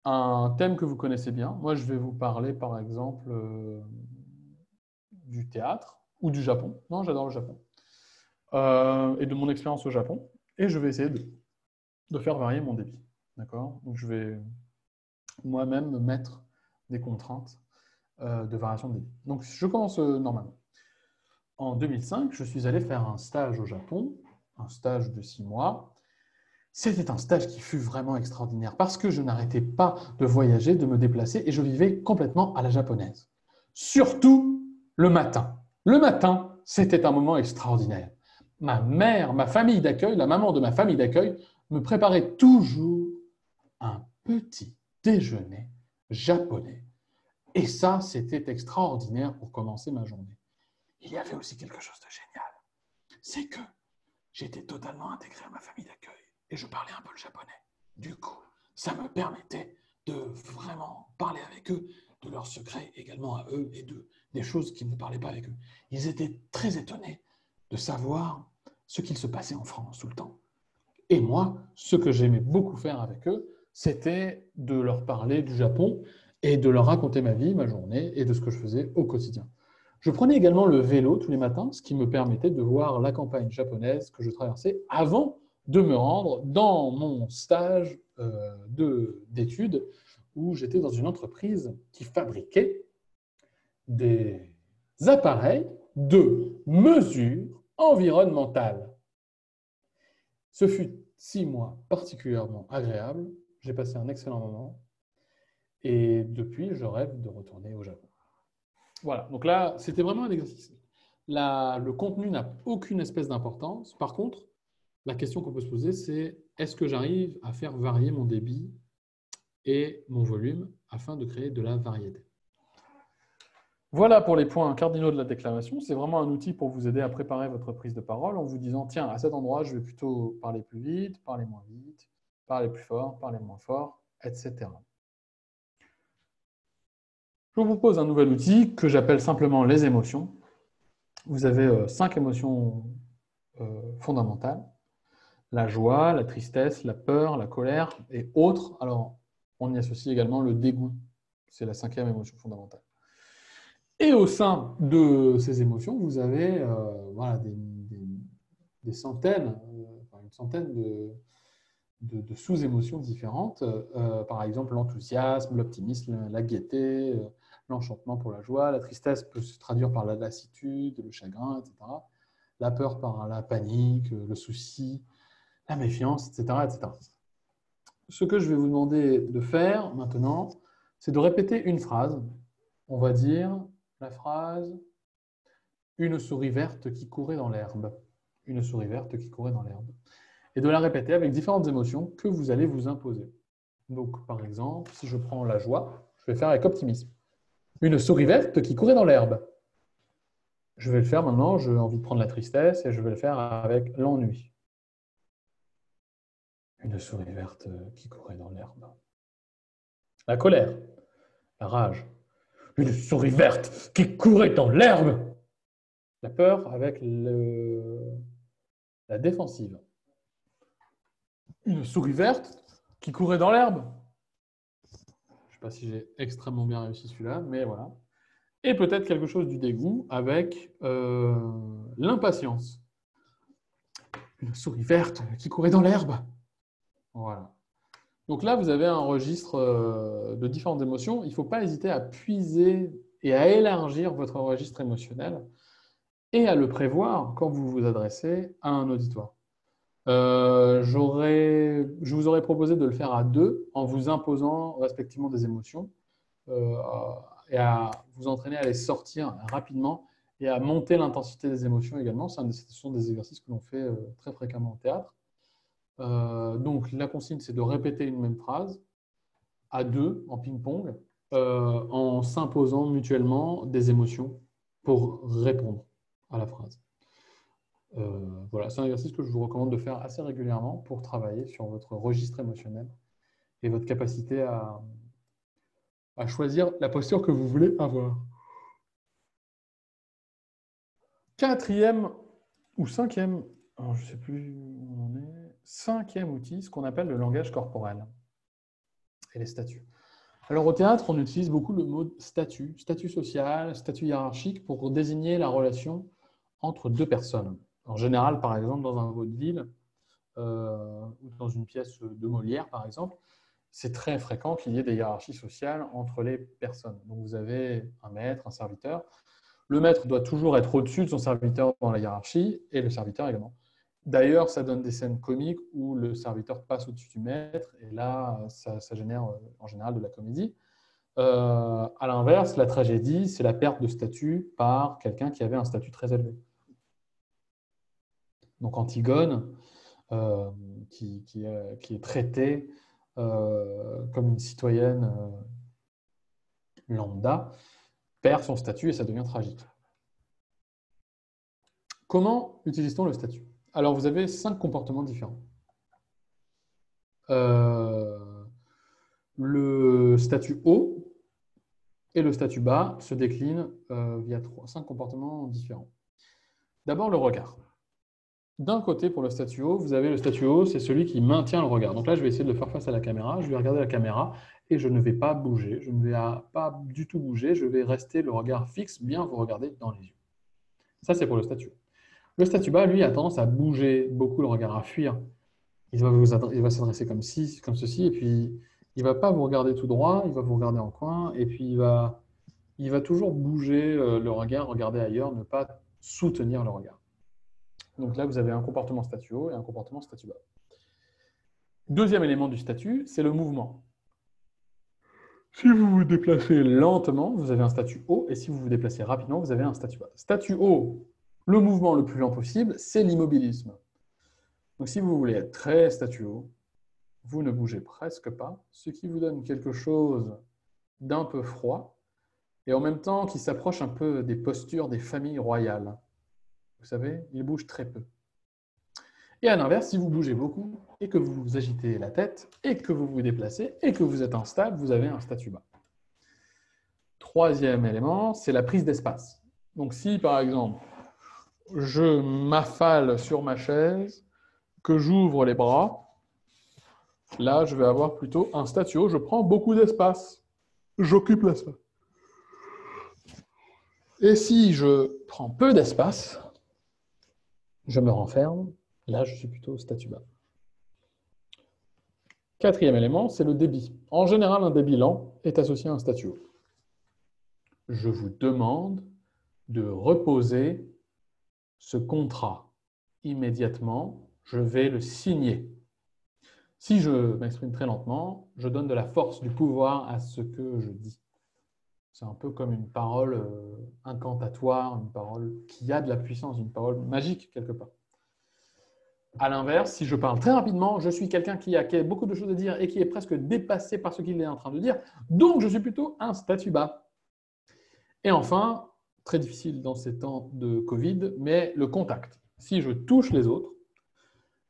un thème que vous connaissez bien. Moi, je vais vous parler, par exemple, du théâtre ou du Japon. Non, j'adore le Japon. Et de mon expérience au Japon. Et je vais essayer de faire varier mon débit. D'accord? Donc, je vais moi-même me mettre des contraintes de variation de débit. Donc, je commence normalement. En 2005, je suis allé faire un stage au Japon, un stage de 6 mois. C'était un stage qui fut vraiment extraordinaire parce que je n'arrêtais pas de voyager, de me déplacer et je vivais complètement à la japonaise. Surtout le matin. Le matin, c'était un moment extraordinaire. Ma mère, ma famille d'accueil, la maman de ma famille d'accueil, me préparait toujours un petit déjeuner japonais. Et ça, c'était extraordinaire pour commencer ma journée. Il y avait aussi quelque chose de génial. C'est que j'étais totalement intégré à ma famille d'accueil et je parlais un peu le japonais. Du coup, ça me permettait de vraiment parler avec eux de leurs secrets également à eux et des choses qu'ils ne parlaient pas avec eux. Ils étaient très étonnés de savoir ce qu'il se passait en France tout le temps. Et moi, ce que j'aimais beaucoup faire avec eux, c'était de leur parler du Japon et de leur raconter ma vie, ma journée et de ce que je faisais au quotidien. Je prenais également le vélo tous les matins, ce qui me permettait de voir la campagne japonaise que je traversais avant de me rendre dans mon stage d'études où j'étais dans une entreprise qui fabriquait des appareils de mesure environnementale. Ce fut 6 mois particulièrement agréables. J'ai passé un excellent moment et depuis, je rêve de retourner au Japon. Voilà, donc là, c'était vraiment un exercice. Le contenu n'a aucune espèce d'importance. Par contre, la question qu'on peut se poser, c'est est-ce que j'arrive à faire varier mon débit et mon volume afin de créer de la variété? Voilà pour les points cardinaux de la déclamation. C'est vraiment un outil pour vous aider à préparer votre prise de parole en vous disant, tiens, à cet endroit, je vais plutôt parler plus vite, parler moins vite, parler plus fort, parler moins fort, etc. Je vous propose un nouvel outil que j'appelle simplement les émotions. Vous avez 5 émotions fondamentales. La joie, la tristesse, la peur, la colère et autres. Alors, on y associe également le dégoût. C'est la 5e émotion fondamentale. Et au sein de ces émotions, vous avez voilà, des centaines, une centaine de sous-émotions différentes. Par exemple, l'enthousiasme, l'optimisme, la gaieté, l'enchantement pour la joie. La tristesse peut se traduire par la lassitude, le chagrin, etc. La peur par la panique, le souci, la méfiance, etc., etc. Ce que je vais vous demander de faire maintenant, c'est de répéter une phrase. On va dire la phrase « Une souris verte qui courait dans l'herbe ». Une souris verte qui courait dans l'herbe. Et de la répéter avec différentes émotions que vous allez vous imposer. Donc, par exemple, si je prends la joie, je vais faire avec optimisme. Une souris verte qui courait dans l'herbe. Je vais le faire maintenant, j'ai envie de prendre la tristesse et je vais le faire avec l'ennui. Une souris verte qui courait dans l'herbe. La colère, la rage. Une souris verte qui courait dans l'herbe. La peur avec la défensive. Une souris verte qui courait dans l'herbe. Je ne sais pas si j'ai extrêmement bien réussi celui-là, mais voilà. Et peut-être quelque chose du dégoût avec l'impatience. Une souris verte qui courait dans l'herbe. Voilà. Donc là, vous avez un registre de différentes émotions. Il ne faut pas hésiter à puiser et à élargir votre registre émotionnel et à le prévoir quand vous vous adressez à un auditoire. Je vous aurais proposé de le faire à deux en vous imposant respectivement des émotions et à vous entraîner à les sortir rapidement et à monter l'intensité des émotions également. Ce sont des exercices que l'on fait très fréquemment au théâtre. Donc la consigne, c'est de répéter une même phrase à deux en ping-pong en s'imposant mutuellement des émotions pour répondre à la phrase. Voilà, c'est un exercice que je vous recommande de faire assez régulièrement pour travailler sur votre registre émotionnel et votre capacité à choisir la posture que vous voulez avoir. Quatrième ou cinquième, alors je ne sais plus où on en est, cinquième outil, ce qu'on appelle le langage corporel et les statuts. Alors au théâtre, on utilise beaucoup le mot statut, statut social, statut hiérarchique pour désigner la relation entre deux personnes. En général, par exemple, dans un vaudeville ou dans une pièce de Molière, par exemple, c'est très fréquent qu'il y ait des hiérarchies sociales entre les personnes. Donc vous avez un maître, un serviteur. Le maître doit toujours être au-dessus de son serviteur dans la hiérarchie et le serviteur également. D'ailleurs, ça donne des scènes comiques où le serviteur passe au-dessus du maître et là, ça génère en général de la comédie. À l'inverse, la tragédie, c'est la perte de statut par quelqu'un qui avait un statut très élevé. Donc Antigone, qui est traitée comme une citoyenne lambda, perd son statut et ça devient tragique. Comment utilise-t-on le statut? Alors, vous avez 5 comportements différents. Le statut haut et le statut bas se déclinent via 5 comportements différents. D'abord, le regard. D'un côté, pour le statut haut, vous avez le statut haut, c'est celui qui maintient le regard. Donc là, je vais essayer de le faire face à la caméra. Je vais regarder la caméra et je ne vais pas bouger. Je ne vais pas du tout bouger. Je vais rester le regard fixe, bien vous regarder dans les yeux. Ça, c'est pour le statut haut. Le statut bas, lui, a tendance à bouger beaucoup le regard, à fuir. Il va s'adresser comme ceci, et puis il ne va pas vous regarder tout droit, il va vous regarder en coin, et puis il va toujours bouger le regard, regarder ailleurs, ne pas soutenir le regard. Donc là, vous avez un comportement statut haut et un comportement statut bas. Deuxième élément du statut, c'est le mouvement. Si vous vous déplacez lentement, vous avez un statut haut, et si vous vous déplacez rapidement, vous avez un statut bas. Statut haut, le mouvement le plus lent possible, c'est l'immobilisme. Donc si vous voulez être très statut haut, vous ne bougez presque pas, ce qui vous donne quelque chose d'un peu froid, et en même temps qui s'approche un peu des postures des familles royales. Vous savez, ils bougent très peu. Et à l'inverse, si vous bougez beaucoup, et que vous vous agitez la tête, et que vous vous déplacez, et que vous êtes instable, vous avez un statut bas. Troisième élément, c'est la prise d'espace. Donc si, par exemple, je m'affale sur ma chaise, que j'ouvre les bras, là, je vais avoir plutôt un statut haut, je prends beaucoup d'espace. J'occupe l'espace. Et si je prends peu d'espace, je me renferme, là, je suis plutôt au statut bas. Quatrième élément, c'est le débit. En général, un débit lent est associé à un statut haut. Je vous demande de reposer ce contrat. Immédiatement, je vais le signer. Si je m'exprime très lentement, je donne de la force, du pouvoir à ce que je dis. C'est un peu comme une parole incantatoire, une parole qui a de la puissance, une parole magique quelque part. À l'inverse, si je parle très rapidement, je suis quelqu'un qui a beaucoup de choses à dire et qui est presque dépassé par ce qu'il est en train de dire, donc je suis plutôt un statut bas. Et enfin, très difficile dans ces temps de Covid, mais le contact. Si je touche les autres,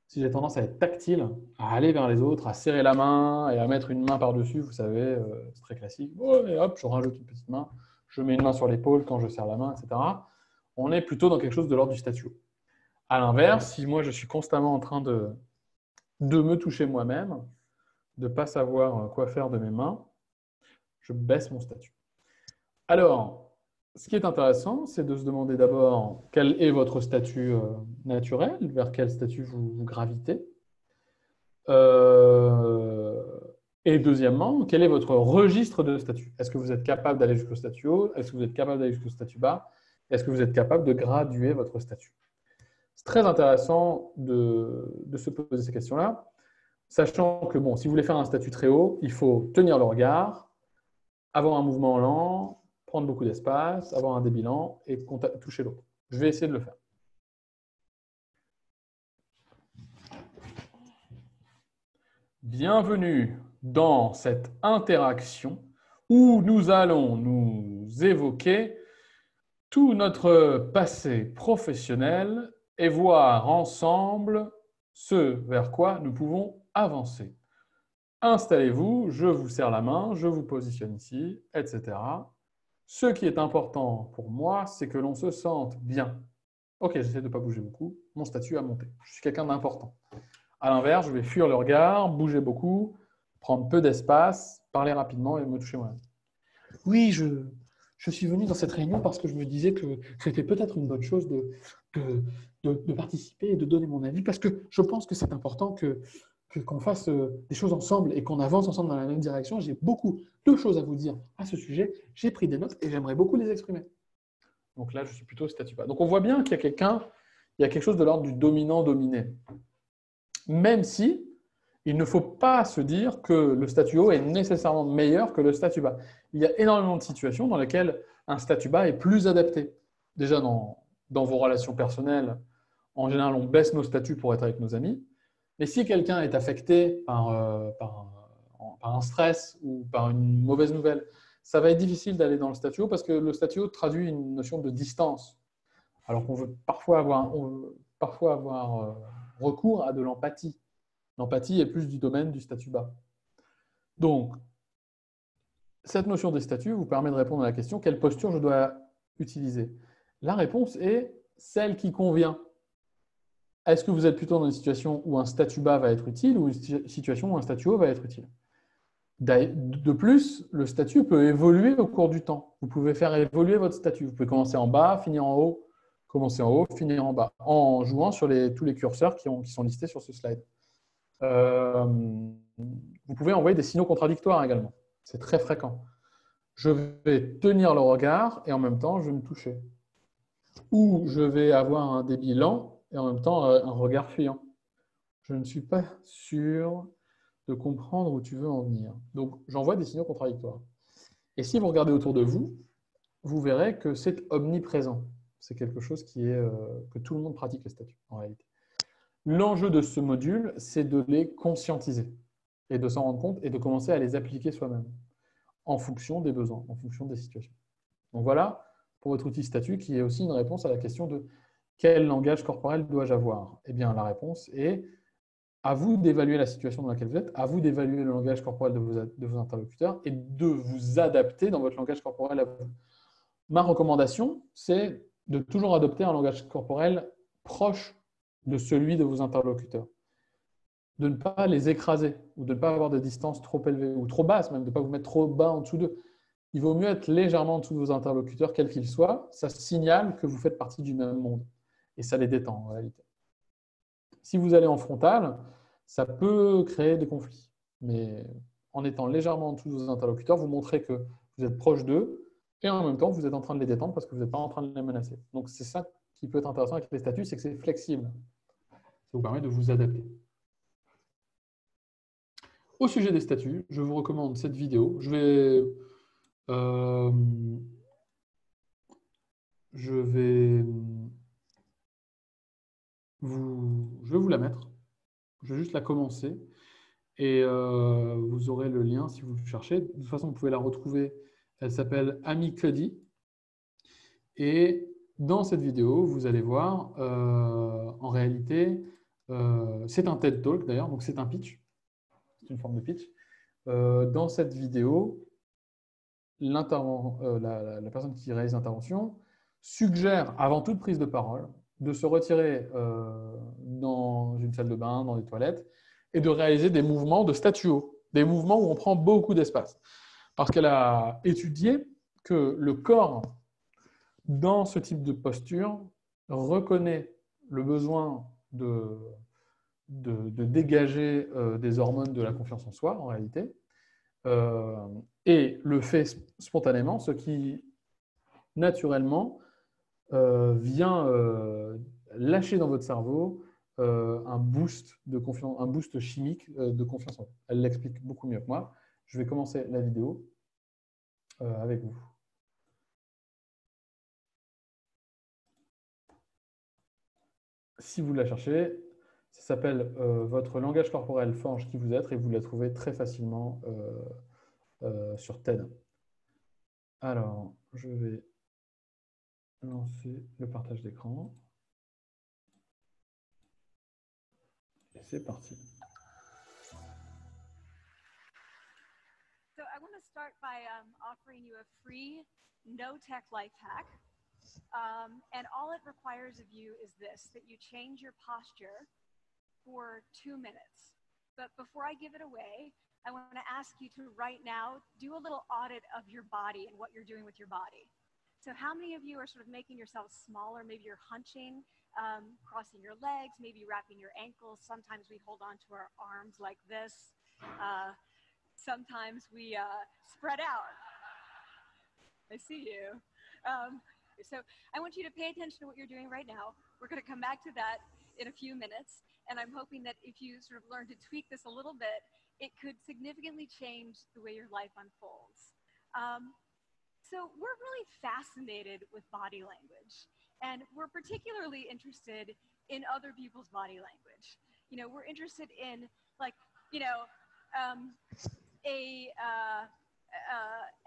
si j'ai tendance à être tactile, à aller vers les autres, à serrer la main et à mettre une main par-dessus, vous savez, c'est très classique. Oh, et hop, je rajoute une petite main, je mets une main sur l'épaule quand je serre la main, etc. On est plutôt dans quelque chose de l'ordre du statut. À l'inverse, si moi je suis constamment en train de me toucher moi-même, de ne pas savoir quoi faire de mes mains, je baisse mon statut. Alors, ce qui est intéressant, c'est de se demander d'abord quel est votre statut naturel, vers quel statut vous gravitez. Et deuxièmement, quel est votre registre de statut? Est-ce que vous êtes capable d'aller jusqu'au statut haut? Est-ce que vous êtes capable d'aller jusqu'au statut bas? Est-ce que vous êtes capable de graduer votre statut? C'est très intéressant de se poser ces questions-là, sachant que bon, si vous voulez faire un statut très haut, il faut tenir le regard, avoir un mouvement lent, prendre beaucoup d'espace, avoir un débit lent et toucher l'autre. Je vais essayer de le faire. Bienvenue dans cette interaction où nous allons nous évoquer tout notre passé professionnel et voir ensemble ce vers quoi nous pouvons avancer. Installez-vous, je vous serre la main, je vous positionne ici, etc. Ce qui est important pour moi, c'est que l'on se sente bien. Ok, j'essaie de ne pas bouger beaucoup, mon statut a monté. Je suis quelqu'un d'important. À l'inverse, je vais fuir le regard, bouger beaucoup, prendre peu d'espace, parler rapidement et me toucher moi-même. Oui, je suis venu dans cette réunion parce que je me disais que c'était peut-être une bonne chose de participer et de donner mon avis, parce que je pense que c'est important qu'on fasse des choses ensemble et qu'on avance ensemble dans la même direction. J'ai beaucoup de choses à vous dire à ce sujet. J'ai pris des notes et j'aimerais beaucoup les exprimer. Donc là, je suis plutôt statut bas. Donc on voit bien qu'il y a il y a quelque chose de l'ordre du dominant-dominé. Même si il ne faut pas se dire que le statut haut est nécessairement meilleur que le statut bas. Il y a énormément de situations dans lesquelles un statut bas est plus adapté. Déjà dans vos relations personnelles, en général, on baisse nos statuts pour être avec nos amis. Mais si quelqu'un est affecté par un stress ou par une mauvaise nouvelle, ça va être difficile d'aller dans le statut haut parce que le statut haut traduit une notion de distance. Alors qu'on veut parfois avoir recours à de l'empathie. L'empathie est plus du domaine du statut bas. Donc, cette notion des statuts vous permet de répondre à la question quelle posture je dois utiliser. La réponse est celle qui convient. Est-ce que vous êtes plutôt dans une situation où un statut bas va être utile ou une situation où un statut haut va être utile? De plus, le statut peut évoluer au cours du temps. Vous pouvez faire évoluer votre statut. Vous pouvez commencer en bas, finir en haut, commencer en haut, finir en bas, en jouant sur tous les curseurs qui sont listés sur ce slide. Vous pouvez envoyer des signaux contradictoires également. C'est très fréquent. Je vais tenir le regard et en même temps, je vais me toucher. Ou je vais avoir un débit lent et en même temps, un regard fuyant. Je ne suis pas sûr de comprendre où tu veux en venir. Donc, j'envoie des signaux contradictoires. Et si vous regardez autour de vous, vous verrez que c'est omniprésent. C'est quelque chose que tout le monde pratique les statuts, en réalité. L'enjeu de ce module, c'est de les conscientiser et de s'en rendre compte et de commencer à les appliquer soi-même en fonction des besoins, en fonction des situations. Donc voilà pour votre outil statut qui est aussi une réponse à la question de quel langage corporel dois-je avoir? Eh bien, la réponse est à vous d'évaluer la situation dans laquelle vous êtes, à vous d'évaluer le langage corporel de vos interlocuteurs et de vous adapter dans votre langage corporel à vous. Ma recommandation, c'est de toujours adopter un langage corporel proche de celui de vos interlocuteurs. De ne pas les écraser ou de ne pas avoir de distance trop élevée ou trop basse, même de ne pas vous mettre trop bas en dessous d'eux. Il vaut mieux être légèrement en dessous de vos interlocuteurs, quels qu'ils soient. Ça signale que vous faites partie du même monde et ça les détend en réalité. Si vous allez en frontal, ça peut créer des conflits. Mais en étant légèrement en dessous de vos interlocuteurs, vous montrez que vous êtes proche d'eux et en même temps, vous êtes en train de les détendre parce que vous n'êtes pas en train de les menacer. Donc, c'est ça qui peut être intéressant avec les statuts, c'est que c'est flexible. Ça vous permet de vous adapter. Au sujet des statuts, je vous recommande cette vidéo. Je vais vous la mettre. Je vais juste la commencer. Et vous aurez le lien si vous le cherchez. De toute façon, vous pouvez la retrouver. Elle s'appelle Amy Cuddy. Et dans cette vidéo, vous allez voir, en réalité, c'est un TED Talk d'ailleurs, donc c'est un pitch. C'est une forme de pitch. Dans cette vidéo, la personne qui réalise l'intervention suggère, avant toute prise de parole, de se retirer dans une salle de bain, dans les toilettes, et de réaliser des mouvements de statut haut, des mouvements où on prend beaucoup d'espace. Parce qu'elle a étudié que le corps dans ce type de posture, reconnaît le besoin de dégager des hormones de la confiance en soi, en réalité, et le fait spontanément, ce qui, naturellement, vient lâcher dans votre cerveau un boost de confiance, un boost chimique de confiance en vous. Elle l'explique beaucoup mieux que moi. Je vais commencer la vidéo avec vous. Si vous la cherchez, ça s'appelle Votre langage corporel forge qui vous êtes et vous la trouvez très facilement sur TED. Alors, je vais lancer le partage d'écran. Et c'est parti. So I want to start by offering you a free no-tech life hack. And all it requires of you is this, that you change your posture for 2 minutes. But before I give it away, I want to ask you to right now do a little audit of your body and what you're doing with your body. So how many of you are sort of making yourselves smaller? Maybe you're hunching, crossing your legs, maybe wrapping your ankles. Sometimes we hold on to our arms like this. Sometimes we spread out. I see you. So I want you to pay attention to what you're doing right now. We're going to come back to that in a few minutes. And I'm hoping that if you sort of learn to tweak this a little bit, it could significantly change the way your life unfolds. So we're really fascinated with body language. And we're particularly interested in other people's body language. You know, we're interested in, like, you know,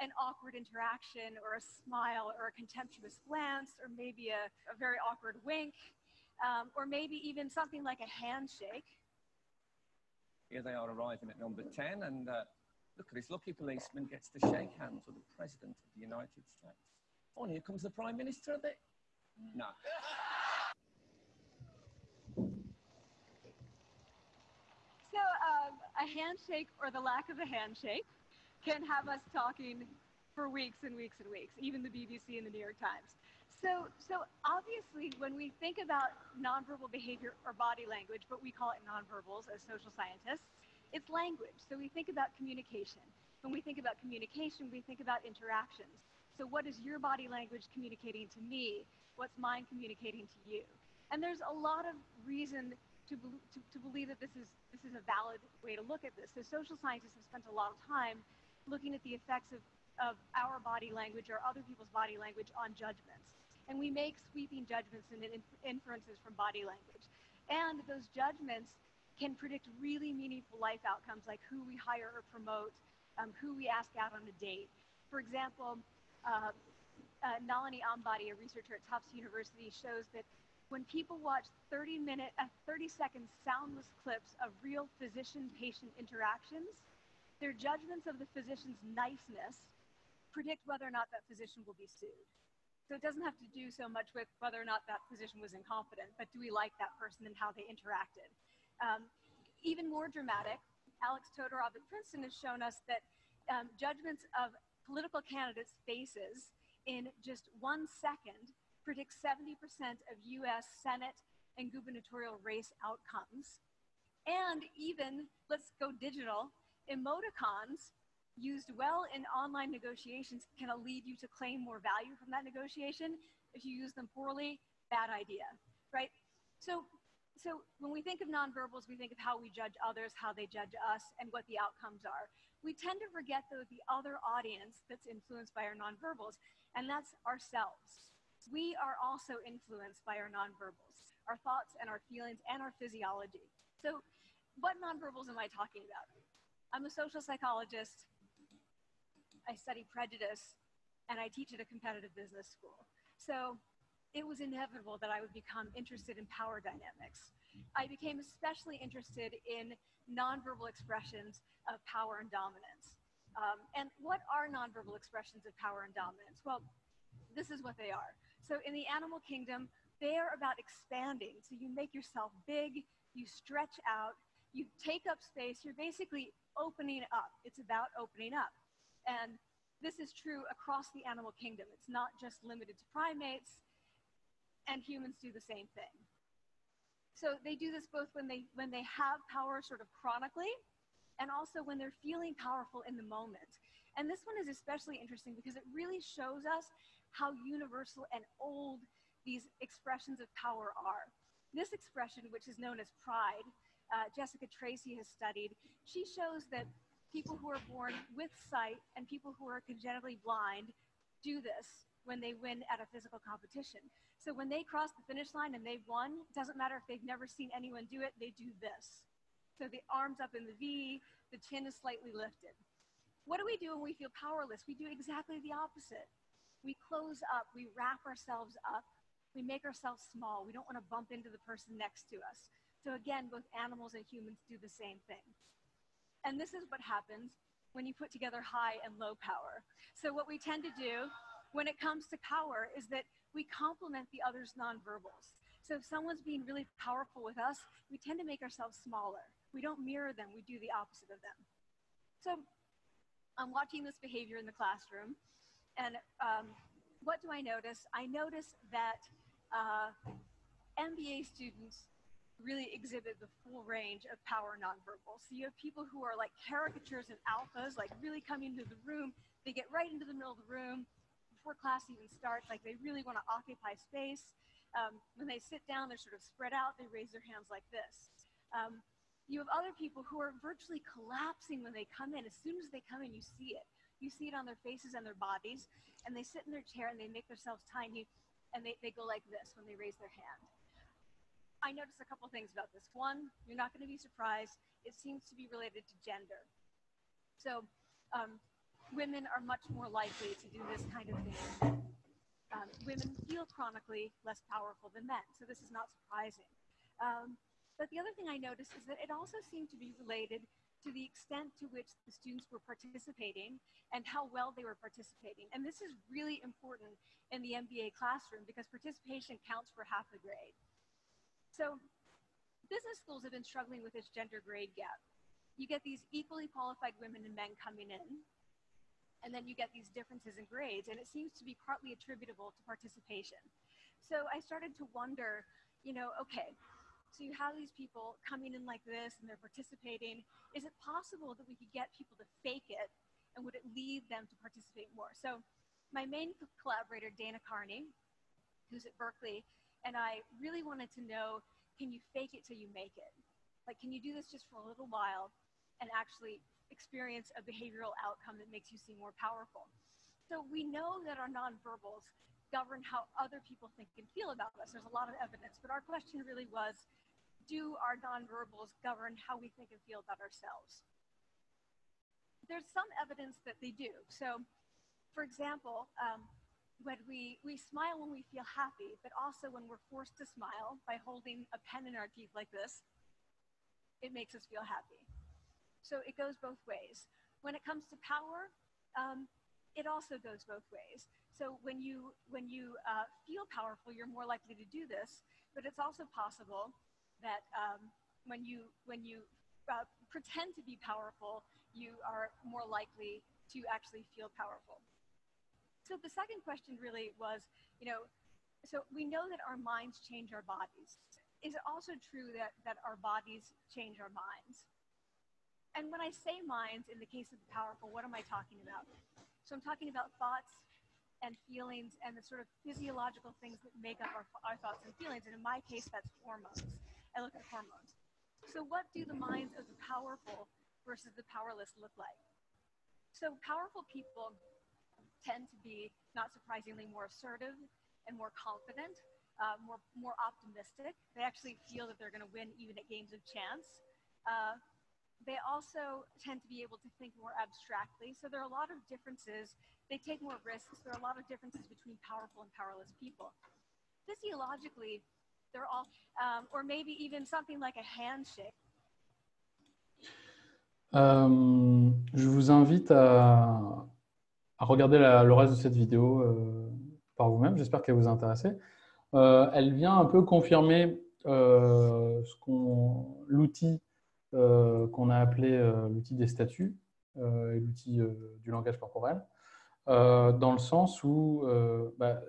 an awkward interaction or a smile or a contemptuous glance or maybe a very awkward wink or maybe even something like a handshake. Here they are arriving at number 10 and look at this lucky policeman gets to shake hands with the President of the United States. Oh, and here comes the Prime Minister of it. No. So a handshake or the lack of a handshake can have us talking for weeks and weeks and weeks, even the BBC and the New York Times. So obviously, when we think about nonverbal behavior or body language, but we call it nonverbals as social scientists, it's language. So we think about communication. When we think about communication, we think about interactions. So what is your body language communicating to me? What's mine communicating to you? And there's a lot of reason to believe that this is a valid way to look at this. So social scientists have spent a lot of time looking at the effects of our body language or other people's body language on judgments. And we make sweeping judgments and inferences from body language. And those judgments can predict really meaningful life outcomes like who we hire or promote, who we ask out on a date. For example, Nalini Ambady, a researcher at Tufts University, shows that when people watch 30-second soundless clips of real physician-patient interactions, their judgments of the physician's niceness predict whether or not that physician will be sued. So it doesn't have to do so much with whether or not that physician was incompetent, but do we like that person and how they interacted? Even more dramatic, Alex Todorov at Princeton has shown us that judgments of political candidates' faces in just 1 second predict 70% of US Senate and gubernatorial race outcomes. And even, let's go digital, emoticons used well in online negotiations can lead you to claim more value from that negotiation. If you use them poorly, bad idea, right? So when we think of nonverbals, we think of how we judge others, how they judge us, and what the outcomes are. We tend to forget, though, the other audience that's influenced by our nonverbals, and that's ourselves. We are also influenced by our nonverbals, our thoughts and our feelings and our physiology. So what nonverbals am I talking about? I'm a social psychologist. I study prejudice, and I teach at a competitive business school. So it was inevitable that I would become interested in power dynamics. I became especially interested in nonverbal expressions of power and dominance. And what are nonverbal expressions of power and dominance? Well, this is what they are. So in the animal kingdom, they are about expanding. So you make yourself big, you stretch out, you take up space, you're basically opening up. It's about opening up. And this is true across the animal kingdom. It's not just limited to primates, and humans do the same thing. So they do this both when they have power sort of chronically, and also when they're feeling powerful in the moment. And this one is especially interesting because it really shows us how universal and old these expressions of power are. This expression, which is known as pride, Jessica Tracy has studied, she shows that people who are born with sight and people who are congenitally blind do this when they win at a physical competition. So when they cross the finish line and they've won, it doesn't matter if they've never seen anyone do it, they do this. So the arms up in the V, the chin is slightly lifted. What do we do when we feel powerless? We do exactly the opposite. We close up, we wrap ourselves up, we make ourselves small. We don't want to bump into the person next to us. So again, both animals and humans do the same thing. And this is what happens when you put together high and low power. So what we tend to do when it comes to power is that we complement the other's nonverbals. So if someone's being really powerful with us, we tend to make ourselves smaller. We don't mirror them, we do the opposite of them. So I'm watching this behavior in the classroom, and what do I notice? I notice that MBA students really exhibit the full range of power nonverbal. So you have people who are like caricatures and alphas, like really coming into the room. They get right into the middle of the room before class even starts, like they really want to occupy space. When they sit down, they're sort of spread out. They raise their hands like this. You have other people who are virtually collapsing when they come in. As soon as they come in, you see it. You see it on their faces and their bodies. And they sit in their chair and they make themselves tiny. And they go like this when they raise their hand. I noticed a couple things about this. One, you're not going to be surprised. It seems to be related to gender. So women are much more likely to do this kind of thing. Women feel chronically less powerful than men. So this is not surprising. But the other thing I noticed is that it also seemed to be related to the extent to which the students were participating and how well they were participating. And this is really important in the MBA classroom because participation counts for half the grade. So business schools have been struggling with this gender grade gap. You get these equally qualified women and men coming in, and then you get these differences in grades, and it seems to be partly attributable to participation. So I started to wonder, okay, so you have these people coming in like this and they're participating. Is it possible that we could get people to fake it, and would it lead them to participate more? So my main collaborator, Dana Carney, who's at Berkeley, and I really wanted to know, can you fake it till you make it? Like, can you do this just for a little while and actually experience a behavioral outcome that makes you seem more powerful? So we know that our nonverbals govern how other people think and feel about us. There's a lot of evidence, but our question really was, do our nonverbals govern how we think and feel about ourselves? There's some evidence that they do. So, for example, when we smile when we feel happy, but also when we're forced to smile by holding a pen in our teeth like this, it makes us feel happy. So it goes both ways. When it comes to power, it also goes both ways. So when you feel powerful, you're more likely to do this, but it's also possible that when you pretend to be powerful, you are more likely to actually feel powerful. So the second question really was, so we know that our minds change our bodies. Is it also true that our bodies change our minds? And when I say minds, in the case of the powerful, what am I talking about? So I'm talking about thoughts and feelings and the sort of physiological things that make up our thoughts and feelings. And in my case, that's hormones. I look at hormones. So what do the minds of the powerful versus the powerless look like? So powerful people tend to be, not surprisingly, more assertive and more confident, more optimistic. They actually feel that they're going to win even at games of chance. They also tend to be able to think more abstractly. So there are a lot of differences. They take more risks. There are a lot of differences between powerful and powerless people. Physiologically, they're all, or maybe even something like a handshake. Je vous invite à regarder le reste de cette vidéo par vous-même. J'espère qu'elle vous a intéressé. Elle vient un peu confirmer l'outil qu'on a appelé l'outil des statuts et l'outil du langage corporel. dans le sens où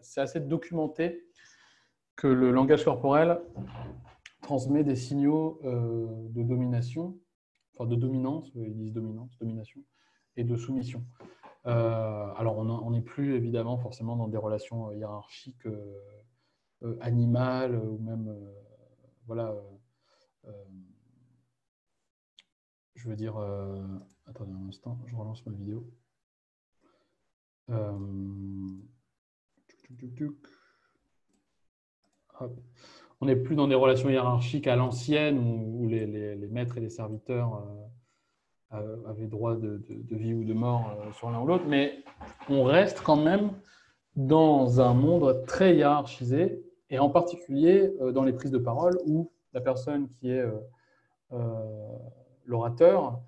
c'est assez documenté que le langage corporel transmet des signaux de domination, enfin de dominance, ils disent dominance, domination, et de soumission. Alors, on n'est plus évidemment forcément dans des relations hiérarchiques animales ou même, voilà, je veux dire, attendez un instant, je relance ma vidéo. Hop. On n'est plus dans des relations hiérarchiques à l'ancienne où les maîtres et les serviteurs avaient droit de vie ou de mort sur l'un ou l'autre, mais on reste quand même dans un monde très hiérarchisé, et en particulier dans les prises de parole où la personne qui est l'orateur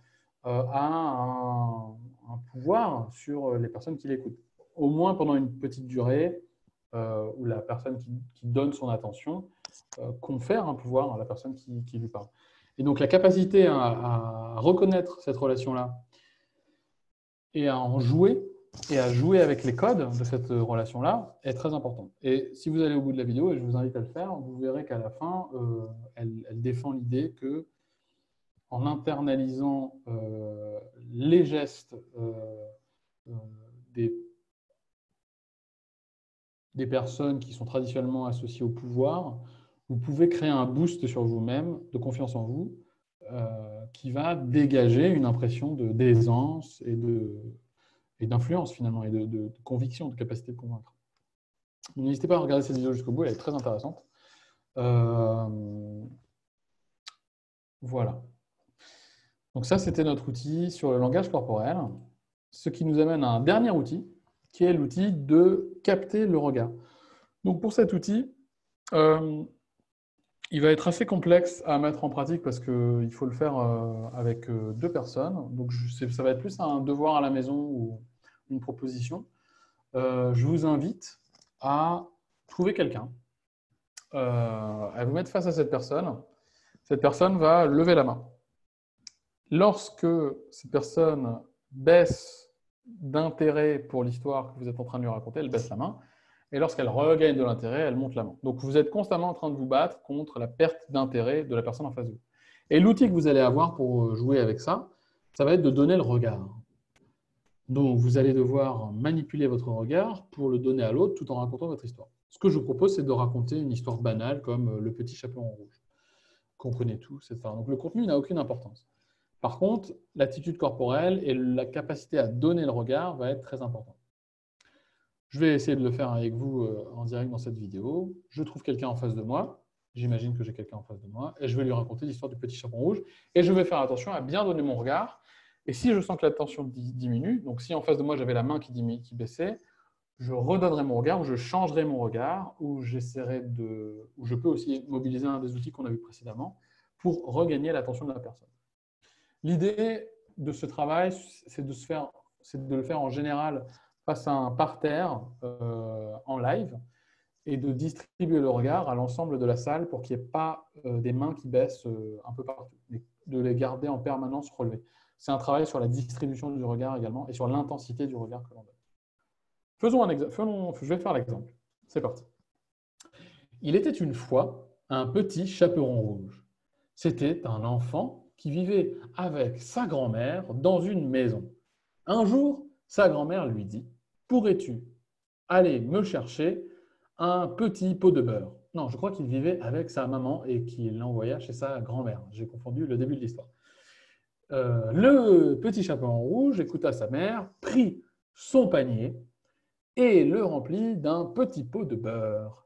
a un pouvoir sur les personnes qui l'écoutent, au moins pendant une petite durée où la personne qui donne son attention confère un pouvoir à la personne qui lui parle. Et donc la capacité à reconnaître cette relation-là et à en jouer, et à jouer avec les codes de cette relation-là est très importante. Et si vous allez au bout de la vidéo, et je vous invite à le faire, vous verrez qu'à la fin, elle défend l'idée que en internalisant les gestes des personnes qui sont traditionnellement associées au pouvoir, vous pouvez créer un boost sur vous-même, de confiance en vous, qui va dégager une impression d'aisance et d'influence finalement, et de conviction, de capacité de convaincre. N'hésitez pas à regarder cette vidéo jusqu'au bout, elle est très intéressante. Voilà. Donc ça, c'était notre outil sur le langage corporel, ce qui nous amène à un dernier outil, qui est l'outil de capter le regard. Donc pour cet outil, il va être assez complexe à mettre en pratique parce qu'il faut le faire avec deux personnes. Donc ça va être plus un devoir à la maison ou une proposition. Je vous invite à trouver quelqu'un, à vous mettre face à cette personne. Cette personne va lever la main. Lorsque cette personne baisse d'intérêt pour l'histoire que vous êtes en train de lui raconter, elle baisse la main. Et lorsqu'elle regagne de l'intérêt, elle monte la main. Donc, vous êtes constamment en train de vous battre contre la perte d'intérêt de la personne en face de vous. Et l'outil que vous allez avoir pour jouer avec ça, ça va être de donner le regard. Donc, vous allez devoir manipuler votre regard pour le donner à l'autre tout en racontant votre histoire. Ce que je vous propose, c'est de raconter une histoire banale comme le petit chaperon rouge, qu'on connaît tous, etc. Donc, le contenu n'a aucune importance. Par contre, l'attitude corporelle et la capacité à donner le regard va être très importante. Je vais essayer de le faire avec vous en direct dans cette vidéo. Je trouve quelqu'un en face de moi. J'imagine que j'ai quelqu'un en face de moi. Et je vais lui raconter l'histoire du petit chaperon rouge. Et je vais faire attention à bien donner mon regard. Et si je sens que la tension diminue, donc si en face de moi j'avais la main qui baissait, je redonnerai mon regard, ou je changerai mon regard, ou je peux aussi mobiliser un des outils qu'on a vu précédemment pour regagner l'attention de la personne. L'idée de ce travail, c'est de le faire en général face à un parterre en live et de distribuer le regard à l'ensemble de la salle pour qu'il n'y ait pas des mains qui baissent un peu partout, mais de les garder en permanence relevées. C'est un travail sur la distribution du regard également et sur l'intensité du regard que l'on donne. Faisons un exemple. Je vais faire l'exemple. C'est parti. Il était une fois un petit chaperon rouge. C'était un enfant qui vivait avec sa grand-mère dans une maison. Un jour, sa grand-mère lui dit « Pourrais-tu aller me chercher un petit pot de beurre ?» Non, je crois qu'il vivait avec sa maman et qu'il l'envoya chez sa grand-mère. J'ai confondu le début de l'histoire. Le petit chaperon rouge écouta sa mère, prit son panier et le remplit d'un petit pot de beurre.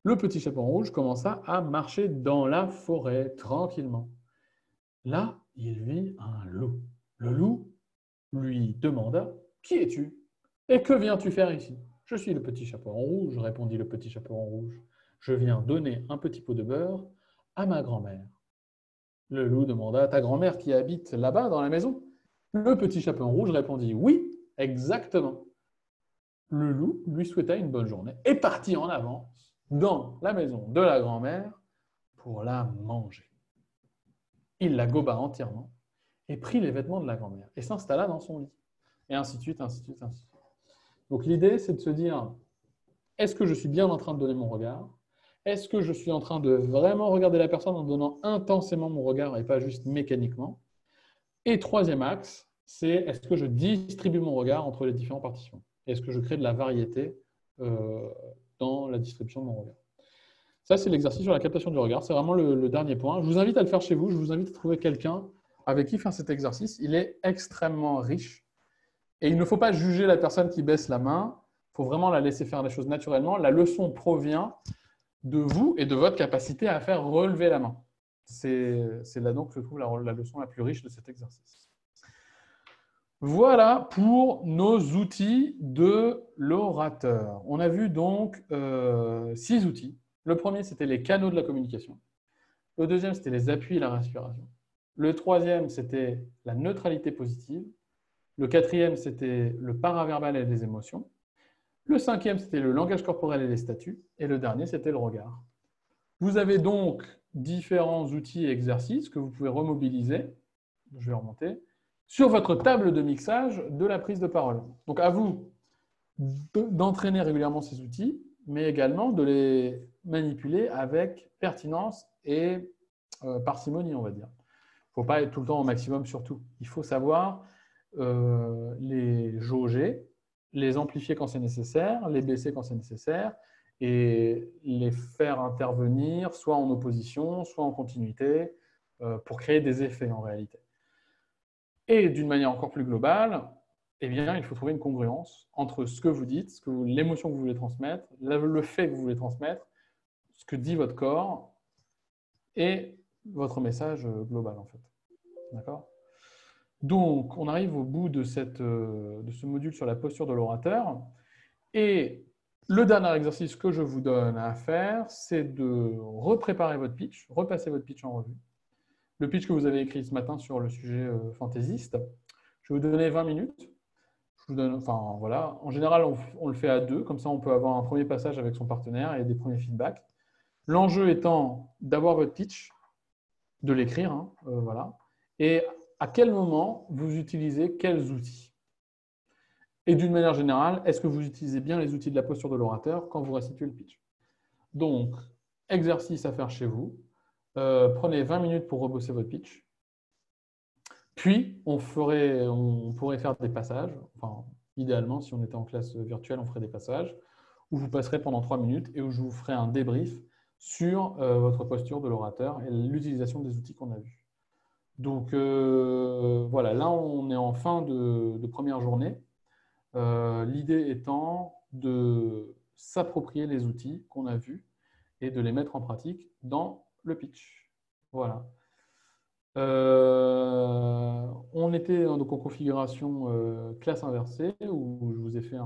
Le petit chaperon rouge commença à marcher dans la forêt tranquillement. Là, il vit un loup. Le loup lui demanda « Qui es-tu et que viens-tu faire ici ?»« Je suis le petit chaperon rouge, répondit le petit chaperon rouge. Je viens donner un petit pot de beurre à ma grand-mère. » Le loup demanda « Ta grand-mère qui habite là-bas dans la maison ?» Le petit chaperon rouge répondit « Oui, exactement. » Le loup lui souhaita une bonne journée et partit en avance dans la maison de la grand-mère pour la manger. Il la goba entièrement et prit les vêtements de la grand-mère et s'installa dans son lit. Et ainsi de suite, ainsi de suite, ainsi de suite. Donc l'idée, c'est de se dire, est-ce que je suis bien en train de donner mon regard? Est-ce que je suis en train de vraiment regarder la personne en donnant intensément mon regard et pas juste mécaniquement? Et troisième axe, c'est est-ce que je distribue mon regard entre les différents participants? Est-ce que je crée de la variété dans la distribution de mon regard? Ça, c'est l'exercice sur la captation du regard. C'est vraiment le dernier point. Je vous invite à le faire chez vous. Je vous invite à trouver quelqu'un avec qui faire cet exercice. Il est extrêmement riche. Et il ne faut pas juger la personne qui baisse la main. Il faut vraiment la laisser faire les choses naturellement. La leçon provient de vous et de votre capacité à faire relever la main. C'est là donc que se trouve la leçon la plus riche de cet exercice. Voilà pour nos outils de l'orateur. On a vu donc 6 outils. Le premier, c'était les canaux de la communication. Le deuxième, c'était les appuis et la respiration. Le troisième, c'était la neutralité positive. Le quatrième, c'était le paraverbal et les émotions. Le cinquième, c'était le langage corporel et les statuts. Et le dernier, c'était le regard. Vous avez donc différents outils et exercices que vous pouvez remobiliser. Je vais remonter. Sur votre table de mixage de la prise de parole. Donc, à vous d'entraîner régulièrement ces outils, mais également de les manipuler avec pertinence et parcimonie, on va dire. Il ne faut pas être tout le temps au maximum sur tout. Il faut savoir les jauger, les amplifier quand c'est nécessaire, les baisser quand c'est nécessaire, et les faire intervenir soit en opposition, soit en continuité, pour créer des effets en réalité. Et d'une manière encore plus globale, eh bien, il faut trouver une congruence entre ce que vous dites, l'émotion que vous voulez transmettre, le fait que vous voulez transmettre, ce que dit votre corps et votre message global, en fait. D'accord ? Donc, on arrive au bout de ce module sur la posture de l'orateur. Et le dernier exercice que je vous donne à faire, c'est de repréparer votre pitch, repasser votre pitch en revue. Le pitch que vous avez écrit ce matin sur le sujet fantaisiste. Je vais vous donner 20 minutes. Je vous donne, enfin, voilà. En général, on le fait à deux, comme ça on peut avoir un premier passage avec son partenaire et des premiers feedbacks. L'enjeu étant d'avoir votre pitch, de l'écrire, hein, voilà. Et à quel moment vous utilisez quels outils? Et d'une manière générale, est-ce que vous utilisez bien les outils de la posture de l'orateur quand vous restituez le pitch? Donc, exercice à faire chez vous. Prenez 20 minutes pour rebosser votre pitch. Puis, on pourrait faire des passages. Enfin, idéalement, si on était en classe virtuelle, on ferait des passages où vous passerez pendant 3 minutes et où je vous ferai un débrief sur votre posture de l'orateur et l'utilisation des outils qu'on a vus. Donc, voilà, là, on est en fin de première journée. L'idée étant de s'approprier les outils qu'on a vus et de les mettre en pratique dans le pitch. Voilà. On était donc en configuration classe inversée où je vous ai fait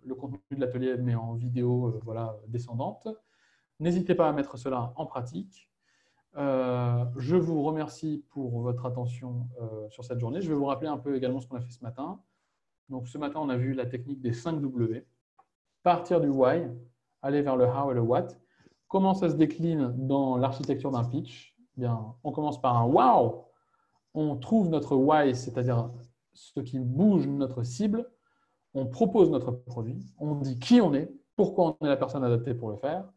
le contenu de l'atelier mais en vidéo voilà, descendante. N'hésitez pas à mettre cela en pratique. Je vous remercie pour votre attention sur cette journée. Je vais vous rappeler un peu également ce qu'on a fait ce matin. Donc, ce matin, on a vu la technique des 5 W. Partir du why, aller vers le how et le what. Comment ça se décline dans l'architecture d'un pitch? Bien, on commence par un wow. On trouve notre why, c'est-à-dire ce qui bouge notre cible. On propose notre produit. On dit qui on est, pourquoi on est la personne adaptée pour le faire.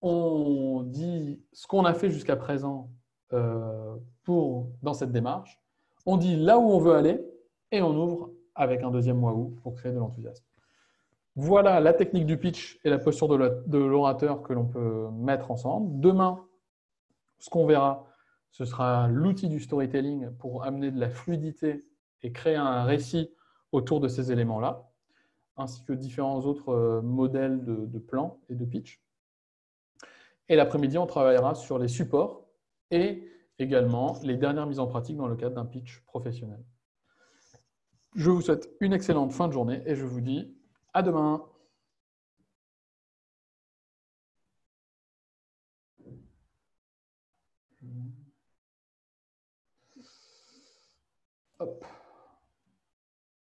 On dit ce qu'on a fait jusqu'à présent dans cette démarche. On dit là où on veut aller et on ouvre avec un deuxième waouh pour créer de l'enthousiasme. Voilà la technique du pitch et la posture de l'orateur que l'on peut mettre ensemble. Demain, ce qu'on verra, ce sera l'outil du storytelling pour amener de la fluidité et créer un récit autour de ces éléments-là, ainsi que différents autres modèles de plans et de pitch. Et l'après-midi, on travaillera sur les supports et également les dernières mises en pratique dans le cadre d'un pitch professionnel. Je vous souhaite une excellente fin de journée et je vous dis à demain. Hop.